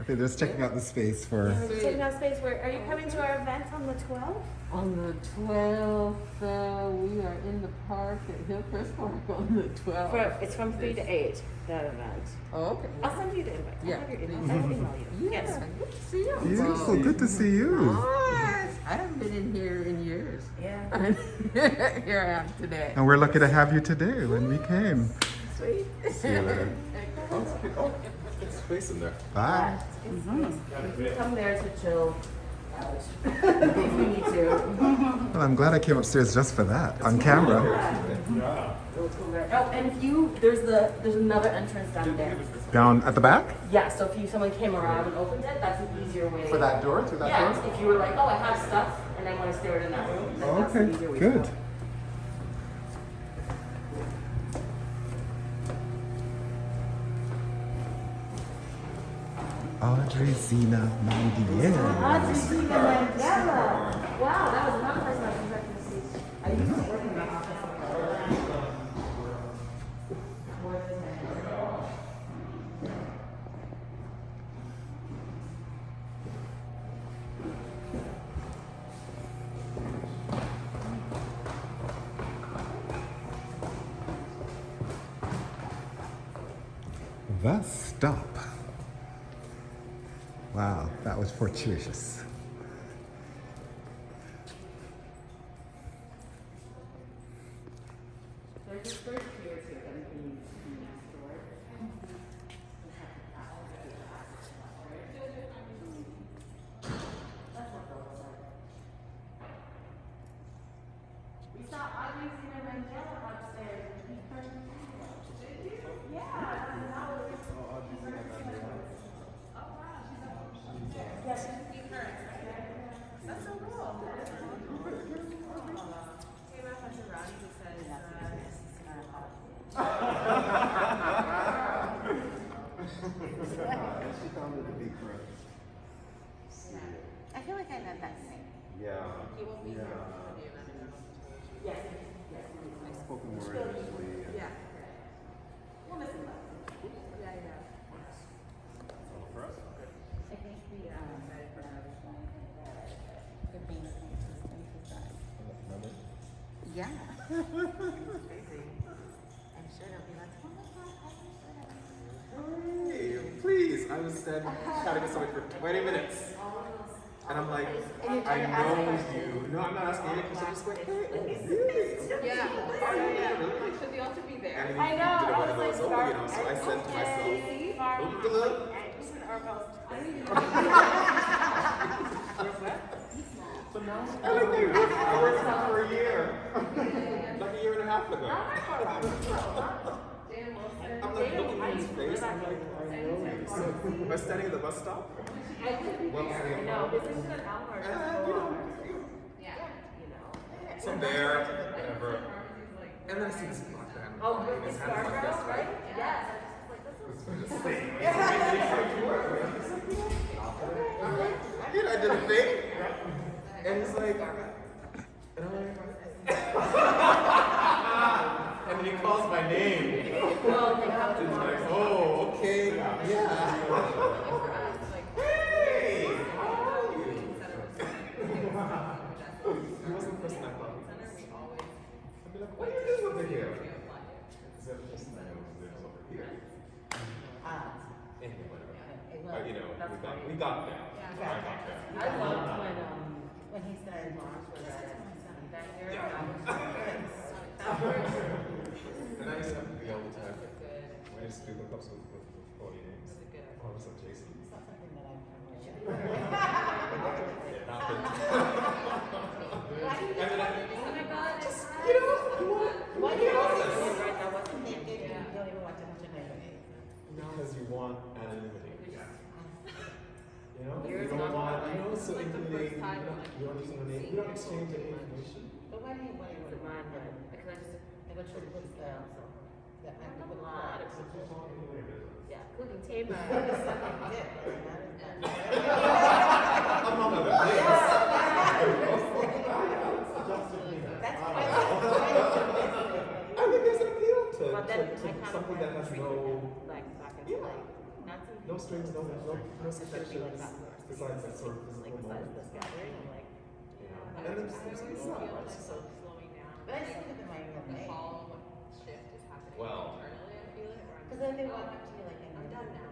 Okay, they're just checking out the space for. Taking out space. Where are you coming to our event on the 12th? On the 12th, we are in the park at Hillcrest Park on the 12th. It's from 3 to 8. That event. Oh, okay. I'll send you the invite. Yeah, I'll have your email. please. I will email you. Yeah, Yes. good to see you. Beautiful, good to see you. Yes, I haven't been in here in years. Yeah. Here I am today. And we're lucky to have you today when we came. Sweet. See you later. Oh, it's space in there. Bye. Come there to chill out if you need to. Well, I'm glad I came upstairs just for that, on camera. Oh, and if there's another entrance down there. Down at the back? Yeah, so if someone came around and opened it, that's an easier way. For that door? Through that Yeah, door? if you were like, oh, I have stuff, and I want to store it in that room, then that's an easier way to Good. go. Audrey Zena Mandela. Audrey Zena Mandela. Wow, that was another person I was expecting to see. I used to work in the office. The stop. Wow, that was fortuitous. There's a third tier to everything needs to be stored. That's what that looks like. We saw Audrey Zena Mandela upstairs. Did you? Yeah, that's an hour. Yes, be current. That's so cool. Came up as a Ronnie who says, She founded the Be Current. I feel like I met that name. Yeah. He will be here. Yes. Spoken word usually. yeah. We'll miss him. Yeah, yeah. I think the, the being consistent is that. Yeah. Crazy. I'm sure they'll be like, oh my god, I Hey, please. I was chatting with somebody for 20 minutes. And I'm like, I know you. No, I'm not asking any questions. I'm just like, hey, oh, really? Yeah. Really? Should we also be there? And then you did one of those, oh, you know, so I said to myself, so now I like they worked for a year. Like a year and a half ago. I'm like looking at his face, I'm like, I know you. So, am I standing at the bus stop? Well, and, so I'm there, whatever. And then I see this black man. Oh, with with his the hands like this, guardrail, right? right? Yes. I did a thing. And he's like, and I'm like, and then he calls my name. Well, they have to He's like, oh, okay, yeah. Hey, how are you? He wasn't the person I thought he was. I'd be like, what are you doing over here? Is that the person I know who lives over here? Anyway, whatever. But, you know, we got there. I got there. I loved when he started launch with that year. Yeah. I was And I used to have to be all the time. When I used to do hookups with 40 names. Oh, what's up, Jason? It's not something that I'm familiar with. Yeah, not good. Why do you And then I, oh my god, just, you know, you want, why do you always honest. right now? What's the name? You don't even want to mention it. Because you want anonymity. You know, Yours you don't not want, like- you know, so like the intimidate, first time, you don't use the name, you don't exchange any information. But why do you want to remind them? Because I just, They would should put down, so. That might be a good lot of line. people. Yeah, including Tamar. Among other things. That's I think there's an appeal to, But then I kind of something that has no, Like back into Yeah. like, not to. no strings, no Especially like restrictions, that. besides that sort of Like physical besides moment. this gathering, I'm like. And it's not, right? So, Slowing down. But I just think of the mind of me. Shift is happening well, internally, I feel it. Because then they walk up to you like, I'm done now.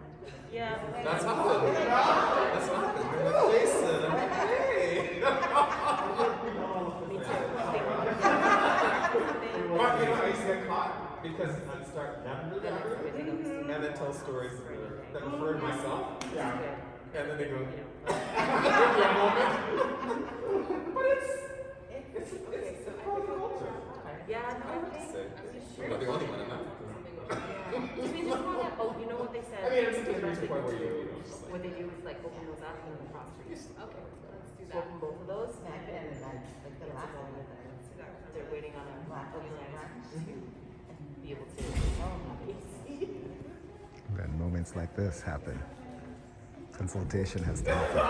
Yeah. that's happened. That's happened. I'm like, Jason, I'm like, hey. But you know, I used to get caught because I'd start napping and then tell stories that refer to myself. Yeah. And then they go, give me a moment. But it's a part of the culture. Yeah, no, I would say. I'm not the only one, I'm not. I mean, just more that, oh, you know what they said? I mean, it's something reach a point where you know, something. What they do is like open those up and then cross streets. Okay, let's do that. Open both of those. Snack it and then like the last one with it. They're waiting on a ambulance to be able to. When moments like this happen, consultation has to happen.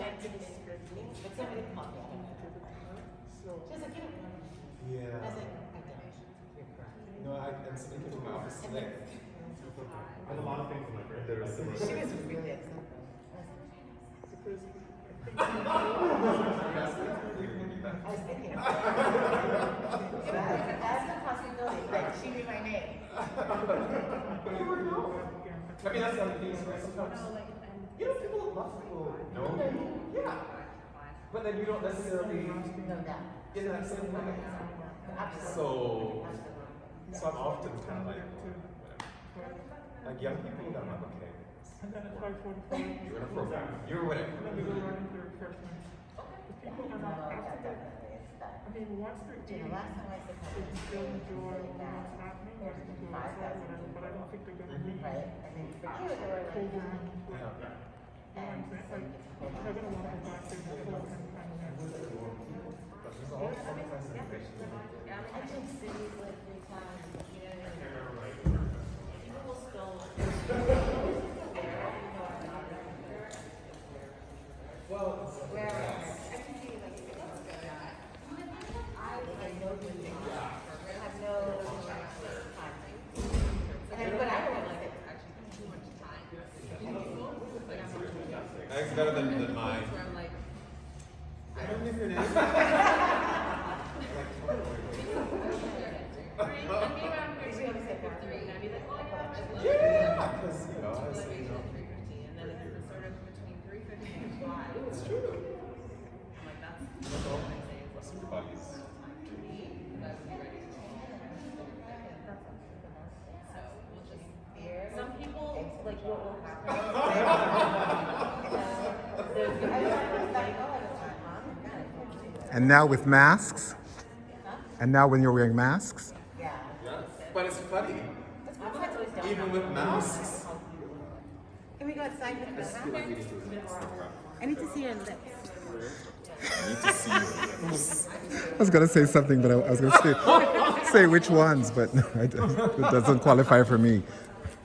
But somebody come up. She's like, you know. Yeah. I was like, I don't. You're correct. No, I'm speaking to my office today. I have a lot of things in my brain. There is She was really upset though. I was thinking. That's a possibility. Like, she knew my name. But you never know. I mean, that's the other thing, right? Sometimes, you know, people love people know you. Yeah. But then you don't necessarily No doubt. in that same way. Absolutely. So I'm often kind of like, whatever. Like young people, I'm like, okay. And then at 5:45, You're in a program. You're whatever. and then we go right into refreshments. The people are not after that. I mean, once they're You eating, know, last time I said they can still enjoy what's happening, they can go outside, whatever, but I don't think they're gonna be right? I mean, for you, they were like, holding on. Yeah. You know what I'm saying? Like, they're gonna want to go back there before and kind of like. But there's all kinds of information. I've been cities like 3 times. You know, people will still. Well, Where I can see like I know who they are. I have no time. But I don't like it. Actually, too much time. that's better than mine. I don't know your name. Yeah, because you know, I was And now with masks. And now when you're wearing masks. Yeah. But it's funny. Even with masks. Can we go outside with the I need to see your lips. I was gonna say something, but I was gonna say which ones, but it doesn't qualify for me.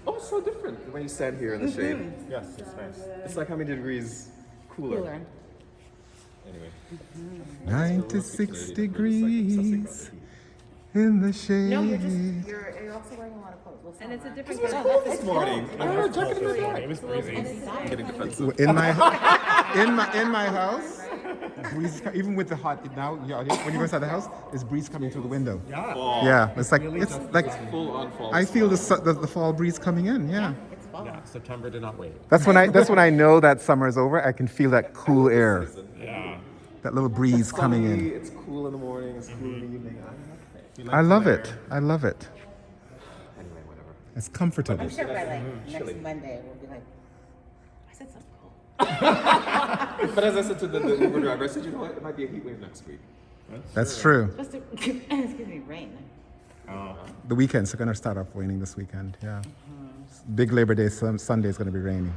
Oh, so different when you stand here in the shade. Yes, it's nice. It's like how many degrees cooler? Anyway. 96 degrees in the shade. No, you're also wearing a lot of clothes. And it's a different It was cold this morning. I had a jacket in my bag. It was breezy. I'm getting defensive. In my house, breeze, even with the hot now, yeah, when you go inside the house, there's breeze coming through the window. Yeah, it's like Full on fall. I feel the fall breeze coming in. Yeah, It's fall. Yeah, September did not wait. that's when I know that summer is over. I can feel that cool air, Yeah. that little breeze coming in. It's cool in the morning. It's cool in the evening. I love it. I love it. Anyway, whatever. It's comfortable. I'm sure by like next Monday we'll be like, I said something cool. But as I said to the Uber driver, I said, you know what? It might be a heat wave next week. That's true. Supposed to, excuse me, rain. The weekends are gonna start off raining this weekend. Yeah, big Labor Day Sunday is gonna be rainy.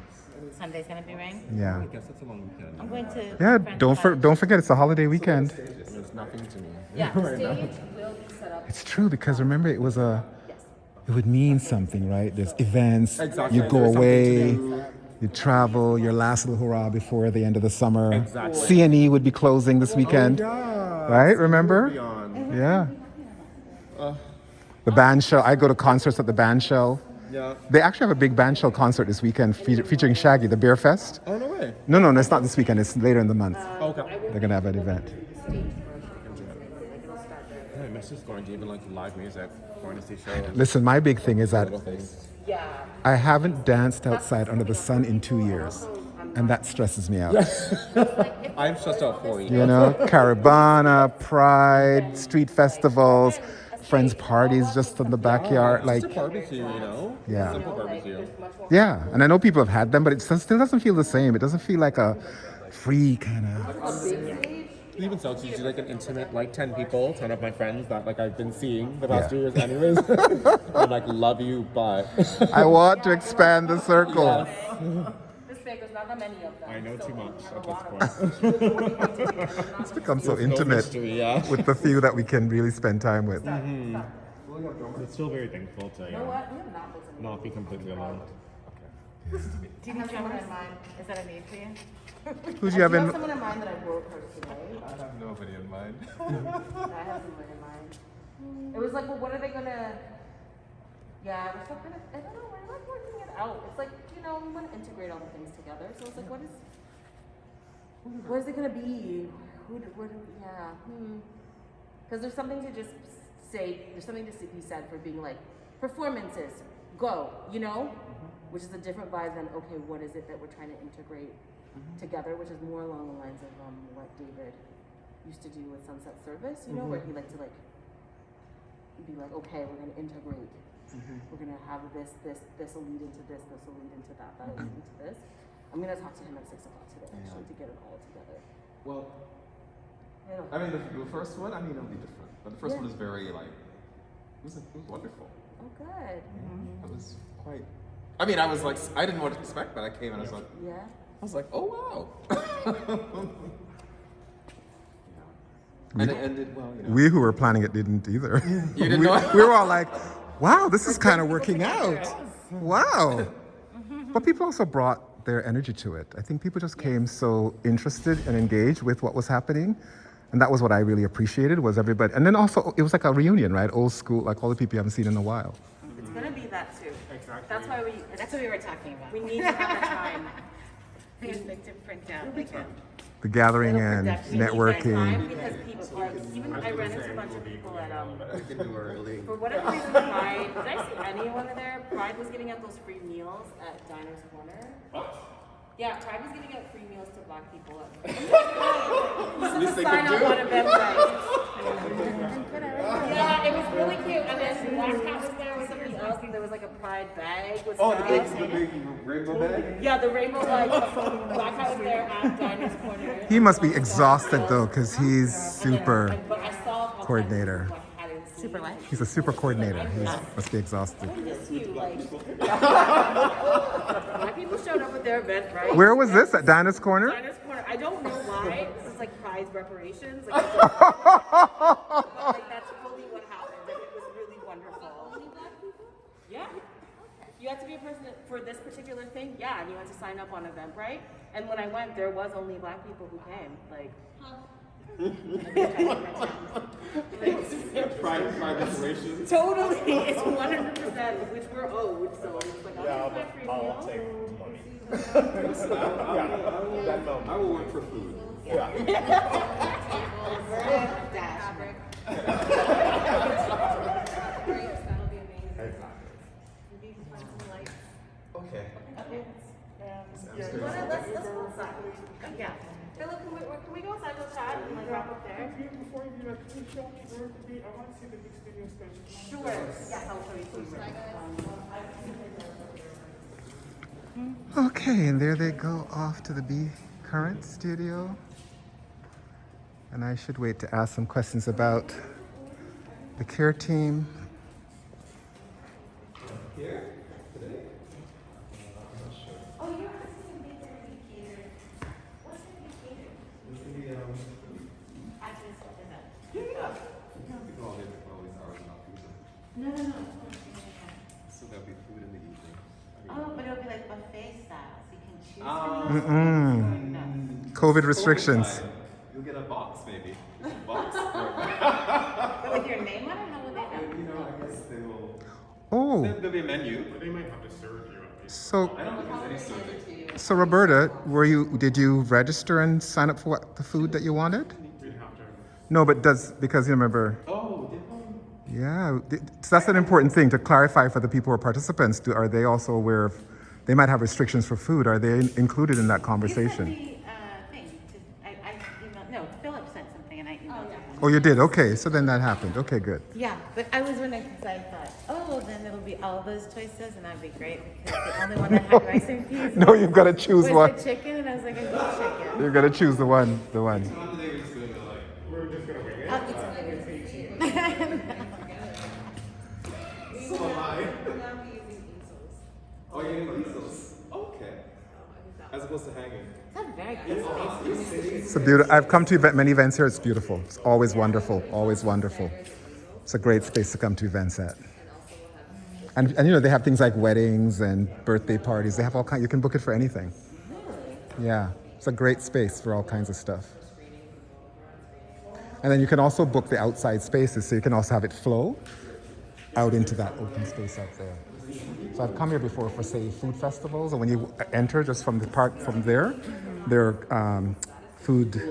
Sunday's gonna be rain. Yeah. I guess that's a long weekend. I'm going to. Yeah. friend's house. Don't forget it's a holiday weekend. It's nothing to me. Yeah, the stage will be set up. It's true because remember it would mean something, right? There's events. Exactly. You go There's something to away. do. You travel. Your last little hurrah before the end of the summer. Exactly. C&E would be closing this weekend, right? Remember? Beyond. Yeah. The band shell. I go to concerts at the band shell. Yeah. They actually have a big band shell concert this weekend featuring Shaggy, the Beer Fest. Oh, no way. No, it's not this weekend. It's later in the month. Okay. They're gonna have an event. I miss just going to even like live music, going to see shows. Listen, my big thing is that Little things. I haven't danced outside under the sun in 2 years, and that stresses me out. I'm stressed out for you. You know, Caravana, Pride, street festivals, friends' parties just in the backyard. Like, It's a barbecue, you know? Yeah. Simple barbecue. yeah, and I know people have had them, but it still doesn't feel the same. It doesn't feel like a free kind of. Even so, it's usually like an intimate, like 10 people, 10 of my friends that like I've been seeing the past 2 years anyways. I'm like, love you, but. I want to expand the circle. This big, there's not that many of them. I know so too much we have at a this lot of point. them. It's become so There's no intimate mystery, yeah. with the few that we can really spend time with. It's still very thankful to You know what? We have not listened. not be completely alone. Do you need someone in mind? Is that a need for you? Who do you have I have in? someone in mind that I wrote her today. I have nobody in mind. I have someone in mind. It was like, well, what are they gonna? Yeah, we're still kind of. I don't know. We're like working it out. It's like, you know, we want to integrate all the things together. So it's like, what is it gonna be? Yeah. Because there's something to just say. There's something to be said for being like performances. Go. You know, which is a different vibe than okay. What is it that we're trying to integrate together? Which is more along the lines of what David used to do with Sunset Service. You know, where he liked to like be like, okay, we're gonna integrate. We're gonna have this will lead into this will lead into that will lead into this. I'm gonna talk to him at 6 o'clock today actually to get it all together. Well, I don't I mean, the first one, I mean, it'll be different. But the first one is very, like, it was wonderful. Oh, good. It was quite. I mean, I was like, I didn't know what to expect, but I came and I was like, Yeah. oh wow. And it ended well, you know. We who were planning it didn't either. You didn't know? We were all like, wow, this is kind of working out. Wow. But people also brought their energy to it. I think people just came so interested and engaged with what was happening. And that was what I really appreciated was everybody. And then also, it was like a reunion, right? Old school, like all the people you haven't seen in a while. It's gonna be that too. Exactly. That's why That's what we were talking about. we need to have the time. We need to print out like a. The gathering Little and production. We need that time networking. because people, like, even I ran into a bunch of people at I can do early. for whatever reason, Pride. Did I see anyone there? Pride was giving out those free meals at Diners Corner. Yeah, Pride was giving out free meals to black people. This is a sign on one of them, right? Yeah, it was really cute. And then Black Cat was there with some of the else, and there was like a pride bag with Oh, stuff. the big rainbow bag? Yeah, the rainbow like black hat was there at Diners Corner. He must be exhausted though, because he's super But I saw all coordinator. kinds of people I hadn't seen. Super what? He's a super coordinator. He must be exhausted. Black people showed up at their event, right? Where was this? At Dinah's Corner? Diners Corner. I don't know why. This is like prize reparations. Like, but like that's fully what happened, and it was really wonderful. Yeah. You had to be a person for this particular thing. Yeah, and you had to sign up on Eventbrite. And when I went, there was only black people who came. Like. Pride reparations. Totally, it's 100%, which we're owed. So it's like, I'll take I will work for food. Okay. Let's go outside. Yeah. Philip, can we go outside and chat and like wrap up there? Before you do that, can you show me where it could be? I want to see the big studio space. Sure. Yes, I'll show you some. Okay, and there they go off to the B Current studio. And I should wait to ask some questions about the care team. Here? Today? Oh, you're asking if they're going to be catered. What's going to be catered? This is the, At this event. yeah. You can't be all there for all these hours and not food. No. So there'll be food in the evening. Oh, but it'll be like buffet style, so you can choose. Mm-mm. COVID restrictions. You'll get a box, maybe. Box. But with your name on it, how will they know? You know, I guess they will. Oh, There'll be a menu. They might have to serve you. so I don't think there's any serving. so Roberta, did you register and sign up for the food that you wanted? We'd have to. No, but because you remember. Oh, did one? Yeah, so that's an important thing to clarify for the people who are participants. Are they also aware of? They might have restrictions for food. Are they included in that You conversation? sent me thing. I emailed. No, Philip sent something, and I emailed. Oh, you did. Okay, so then that happened. Okay, good. Yeah, but I was wondering because I thought, oh, then it'll be all those choices, and that'd be great because the only one that had rice and peas. No, you've got to choose was one. the chicken, and I was like, I love chicken. You've got to choose the one. The one. We're just gonna wing it. I'll eat something. So am I. Oh, you're using easels. Okay. As opposed to hanging. It's a very good space. It's a beautiful. I've come to many events here. It's beautiful. It's always wonderful. Always wonderful. It's a great space to come to events at. And you know they have things like weddings and birthday parties. They have all kinds. You can book it for anything. Yeah, it's a great space for all kinds of stuff. And then you can also book the outside spaces, so you can also have it flow out into that open space out there. So I've come here before for, say, food festivals, and when you enter just from the park from there are food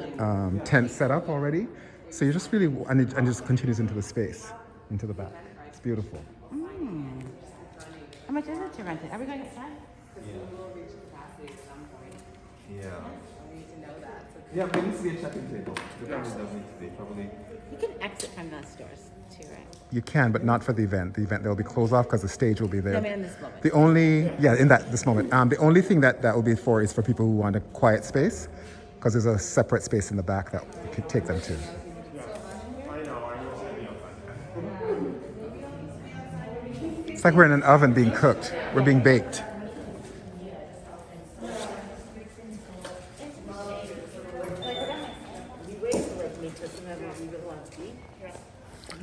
tents set up already. So you just really, and it just continues into the space, into the back. It's beautiful. How much is it to rent it? Are we going outside? Yeah. Yeah, but there needs to be a check-in table. There probably does need to be. Probably. You can exit from those stores too, right? You can, but not for the event. The event, they'll be closed off because the stage will be there. No, I mean in this moment. The only, this moment. The only thing that will be for is for people who want a quiet space, because there's a separate space in the back that you could take them to. It's like we're in an oven being cooked. We're being baked.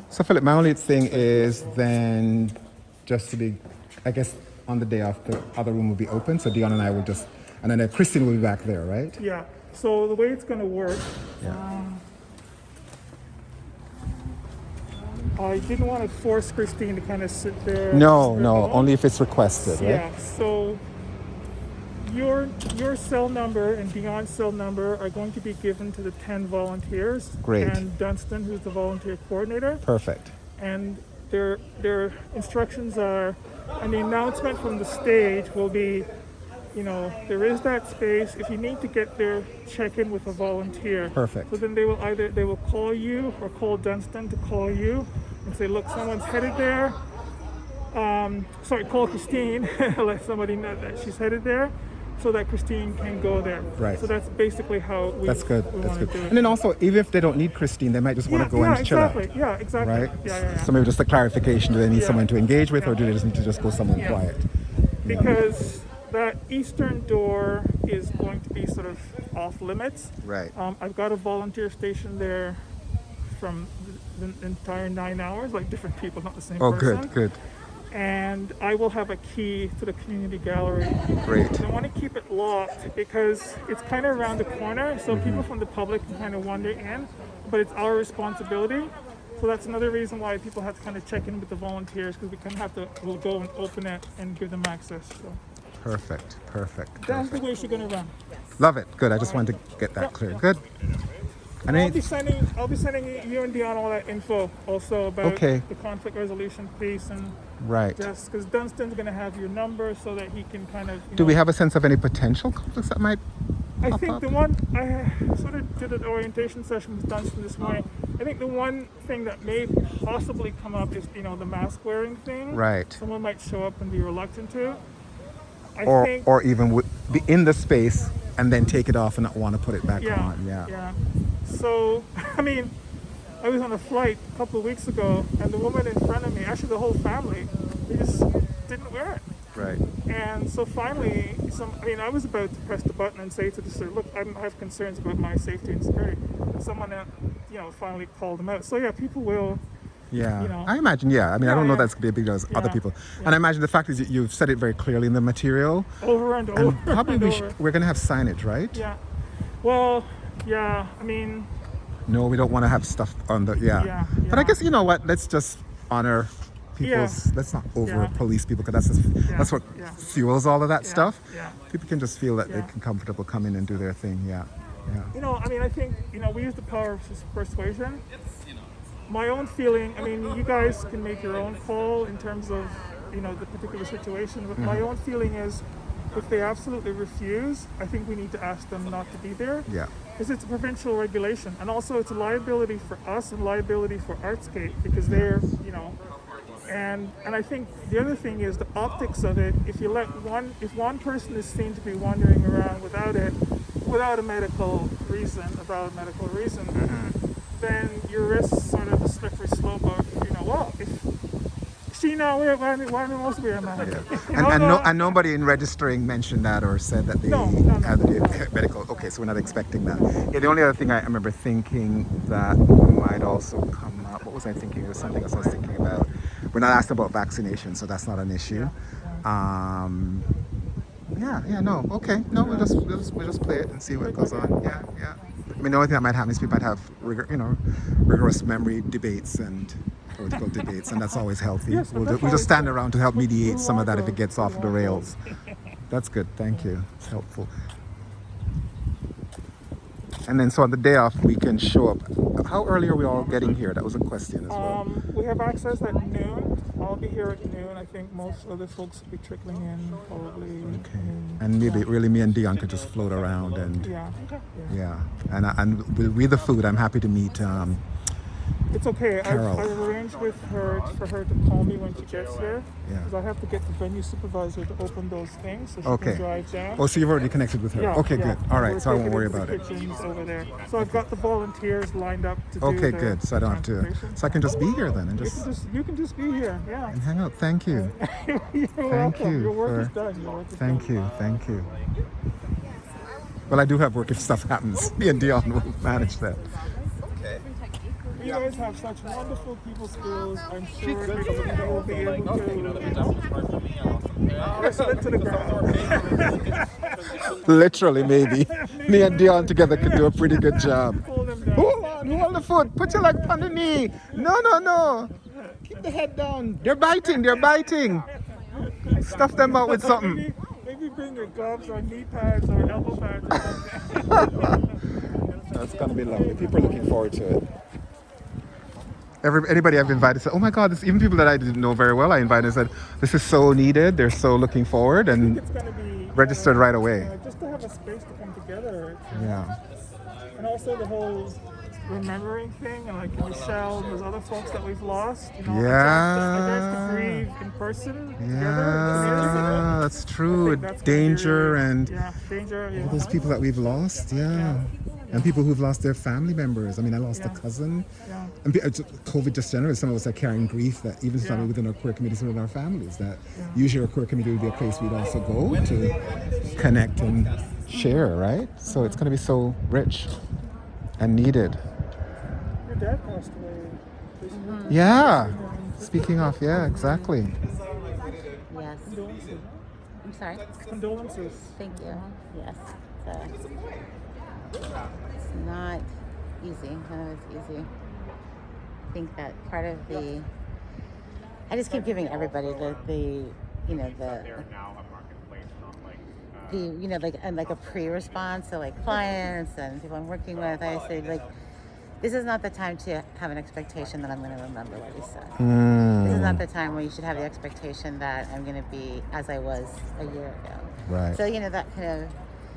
So Philip, my only thing is then just to be, I guess on the day off, the other room will be open. So Dion and I will just, and then Christine will be back there, right? Yeah. So the way it's going to work, Yeah. I didn't want to force Christine to kind of sit there. No, only if it's requested, right? Yeah. So your cell number and Dion's cell number are going to be given to the 10 volunteers. Great. And Dunstan, who's the volunteer coordinator. Perfect. And their instructions are, and the announcement from the stage will be, you know, there is that space. If you need to get there, check in with a volunteer. Perfect. So then they will call you or call Dunstan to call you and say, look, someone's headed there. call Christine, let somebody know that she's headed there, so that Christine can go there. Right. So that's basically how we. That's good. We That's want to good. do it. And then also, even if they don't need Christine, they might just want to go and chill exactly. out. Yeah, exactly. Right? Yeah. So maybe just a clarification. Do they need Yeah. someone to engage with, or do they just need to just go somewhere Yeah. quiet? Because that eastern door is going to be sort of off limits. Right. I've got a volunteer station there from the entire 9 hours, like different people, not the same Oh, person. good. And I will have a key to the community gallery. Great. I want to keep it locked because it's kind of around the corner, so people from the public can kind of wander in, but it's our responsibility. So that's another reason why people have to kind of check in with the volunteers, because we kind of have to we'll go and open it and give them access. So Perfect. that's the way she's going to run. Love it. Good. I just wanted to get that clear. Good. And I'll be sending you and Dion all that info also about Okay. the conflict resolution piece, and right. just because Dunstan's going to have your number so that he can kind of. Do we have a sense of any potential conflicts that might I pop think up? the one I sort of did an orientation session with Dunstan this morning. I think the one thing that may possibly come up is the mask wearing thing. Right. Someone might show up and be reluctant to. I Or think, or even be in the space and then take it off and not want to put it back on. Yeah. So, I mean, I was on a flight a couple of weeks ago, and the woman in front of me, actually the whole family, they just didn't wear it. Right. And so finally, I was about to press the button and say to the sir, look, I have concerns about my safety and security. And someone, finally called them out. So yeah, people will. Yeah, I imagine. Yeah, I mean, I don't know that's going to be as big as other people. And I imagine the fact is you've said it very clearly in the material. Over and over. And probably and over. we're going to have signage, right? Yeah. Well, yeah. I mean. No, we don't want to have stuff on the. Yeah. But I guess you know what? Let's just honor people's. Let's not over police people, because that's what fuels all of that stuff. Yeah. People can just feel that they can comfortable come in and do their thing. Yeah. I think we use the power of persuasion. My own feeling, you guys can make your own call in terms of, the particular situation, but my own feeling is if they absolutely refuse, I think we need to ask them not to be there. Yeah. Because it's a provincial regulation, and also it's a liability for us and liability for Artscape, because they're, and I think the other thing is the optics of it. If one person is seen to be wandering around without a medical reason, then you risk sort of the slippery slope of, if she now why am I supposed to be a man? And nobody in registering mentioned that or said that they had the medical. Okay, so we're not expecting that. Yeah, the only other thing I remember thinking that might also come up. What was I thinking? There was something else I was thinking about. We're not asking about vaccination, so that's not an issue. We'll just play it and see what goes on. Yeah. I mean, the only thing that might happen is people might have rigorous memory debates and political debates, and that's always healthy. Yes, we'll just stand around to help mediate some of that if it gets off the rails. That's good. Thank you. It's helpful. And then, so on the day off, we can show up. How early are we all getting here? That was a question as well. We have access at noon. I'll be here at noon. I think most other folks will be trickling in probably. Okay. And maybe really me and Dion could just float around and. Yeah. And we'll read the food. I'm happy to meet. It's okay. Carol. I've arranged with her for her to call me when she gets here. Yeah. Because I have to get the venue supervisor to open those things so she Okay. can drive down. Oh, so you've already connected with her? Yeah, Okay, yeah. good. All right, We're so I won't taking worry it to about the it. kitchens over there. So I've got the volunteers lined up to do Okay, the good. So I don't have to. transportation. So I can just be here then and You can just be here. Yeah. and hang out. Thank you. You're welcome. you Your work for- is done. Your work is Thank done. you. Well, I do have work if stuff happens. Me and Dion will manage that. You guys have such wonderful people skills. I'm sure you will be able to listen to the ground. Literally, maybe. Me and Dion together could do a pretty good job. Pull them down. Hold the foot. Put your leg on the knee. No. Keep the head down. They're biting. Stuff them out with something. Maybe bring your gloves or knee pads or elbow pads or something. That's going to be lovely. People are looking forward to it. Anybody I've invited said, oh my God, even people that I didn't know very well, I invited and said, this is so needed. They're so looking forward and It's going to be registered right away. just to have a space to come together. Yeah. And also the whole remembering thing, and like Michelle and those other folks that we've lost. A chance to breathe in person. person together. Yeah, that's true. That's gonna be Danger really- and yeah, danger. Yeah. all those people that we've lost. Yeah. And people who've lost their family members. I mean, I lost a Yeah. cousin. Yeah. And COVID just generally, some of us are carrying grief that even family within our queer communities, within our families, that usually our queer community would be a place we'd also go to connect and share, right? So it's going to be so rich and needed. Your dad passed away this year. Yeah. Speaking of, yeah, exactly. Yes. I'm sorry. Condolences. Thank you. Yes. It's not easy. None of it's easy. I think that part of the. I just keep giving everybody the like a pre-response, so like clients and people I'm working with. I say like, this is not the time to have an expectation that I'm going to remember what you said. This is not the time where you should have the expectation that I'm going to be as I was a year ago. Right. So that kind of,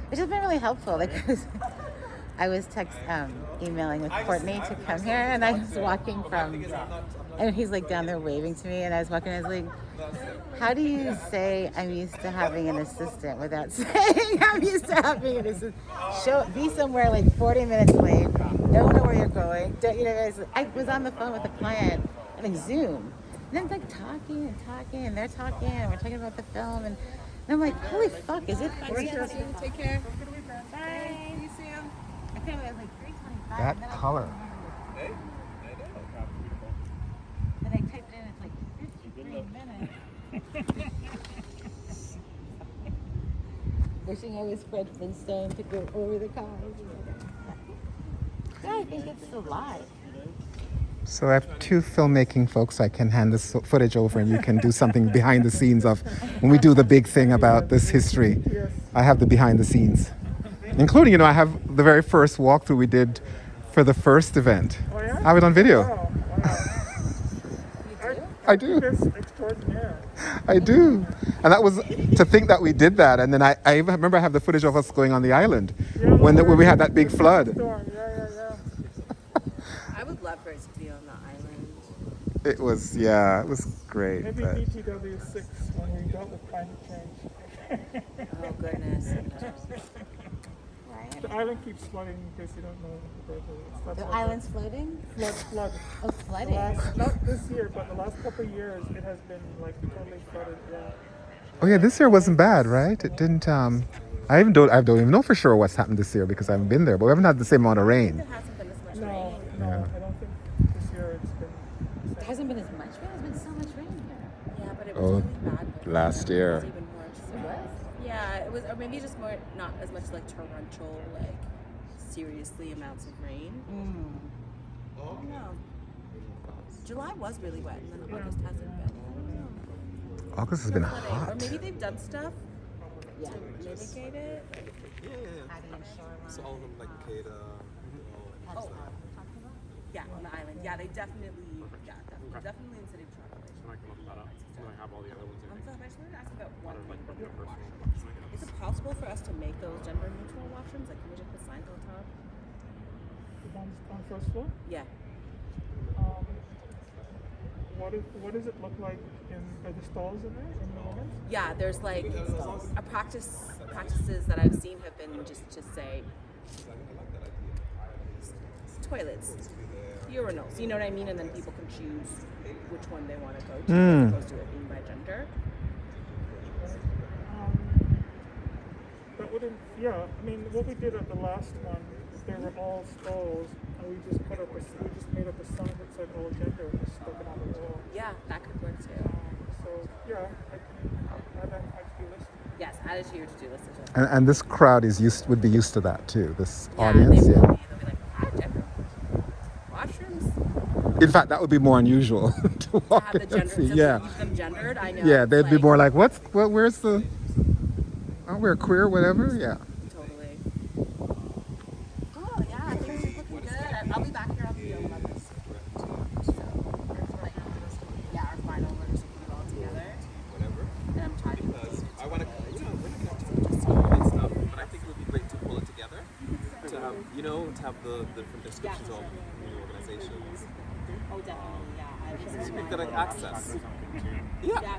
which has been really helpful. Like I was emailing with Courtney to come here, and I was walking from, and he's like down there waving to me, and I was walking, and I was like, how do you say I'm used to having an assistant without saying I'm used to having an assistant? Be somewhere like 40 minutes late, don't know where you're going. I was on the phone with a client on like Zoom, and then like talking, and they're talking, and we're talking about the film, and I'm like, holy fuck, is it 3:10? Take care. Bye. See you soon. I think it was like 3:25. That color. Then I typed it in, it's like 53 minutes. Wishing I was Fred Flintstone to go over the cars. Yeah, I think it's a lot. So I have two filmmaking folks I can hand this footage over, and you can do something behind the scenes of when we do the big thing about this history. I have the behind the scenes, including, I have the very first walkthrough we did for the first event. Oh, yeah? I have it on video. Wow. I do. It's extraordinaire. I do. And that was to think that we did that. And then I even remember I have the footage of us going on the island when we had that big flood. Storm. Yeah. I would love for it to be on the island. It was great. Maybe But BTW6 when we dealt with climate change. Oh goodness. The island keeps flooding because you don't know the weather. The island's floating? Flood. Oh, The flooding. not this year, but the last couple of years, it has been like totally flooded. Yeah. oh yeah, this year wasn't bad, right? It didn't. I don't even know for sure what's happened this year because I haven't been there. But we haven't had the same amount of rain. There hasn't been as much No, rain. I don't think this year it's been. There hasn't been as much rain. There's been so much rain here. Yeah, but it was Oh, really bad. before. last It year. was even worse. Yeah, it was, or maybe just more, not as much like torrential, like seriously amounts of rain. I don't know. July was really wet, and then August hasn't been. I don't know. August has been Flooding. Or hot. maybe they've done stuff Yeah. to mitigate it. Adding in shoreline. So all of them like Cada. Yeah, on the island. Yeah, they definitely, definitely in City of Toronto. I have all the other ones in. I just wanted to ask about one thing. Is it possible for us to make those gender neutral washrooms? Like, can we just put signs on top? The ones on first floor. Yeah. What does it look like are the stalls in there in the women's? Yeah, there's like practices that I've seen have been just to say toilets, urinals, you know what I mean? And then people can choose which one they want to go to as opposed to it being by gender. That wouldn't. Yeah, I mean, what we did at the last one, they were all stalls, and we just made up a sign that said all gender and just stuck it on the wall. Yeah, that could work too. So yeah, I can add that to the list. Yes, add it to your to-do list as well. And this crowd would be used to that too. This Yeah, audience. they Yeah. will be. They'll be like, gender washrooms. In fact, that would be more unusual to walk Have the in and gender. see. So Yeah. keep them gendered. I know. Yeah, it's they'd be like- more like, where's the? Oh, we're queer, whatever. Yeah. Totally. Oh yeah, things are looking good. I'll be back here on the 11th. So, like, our final, we're just putting it all together. Whatever. And I'm trying to. Because I want to, we're not going to and stuff, but I think it would be great to pull it together. To have, to have the different descriptions of the organizations. Oh, definitely. Yeah. So we get access. Yeah.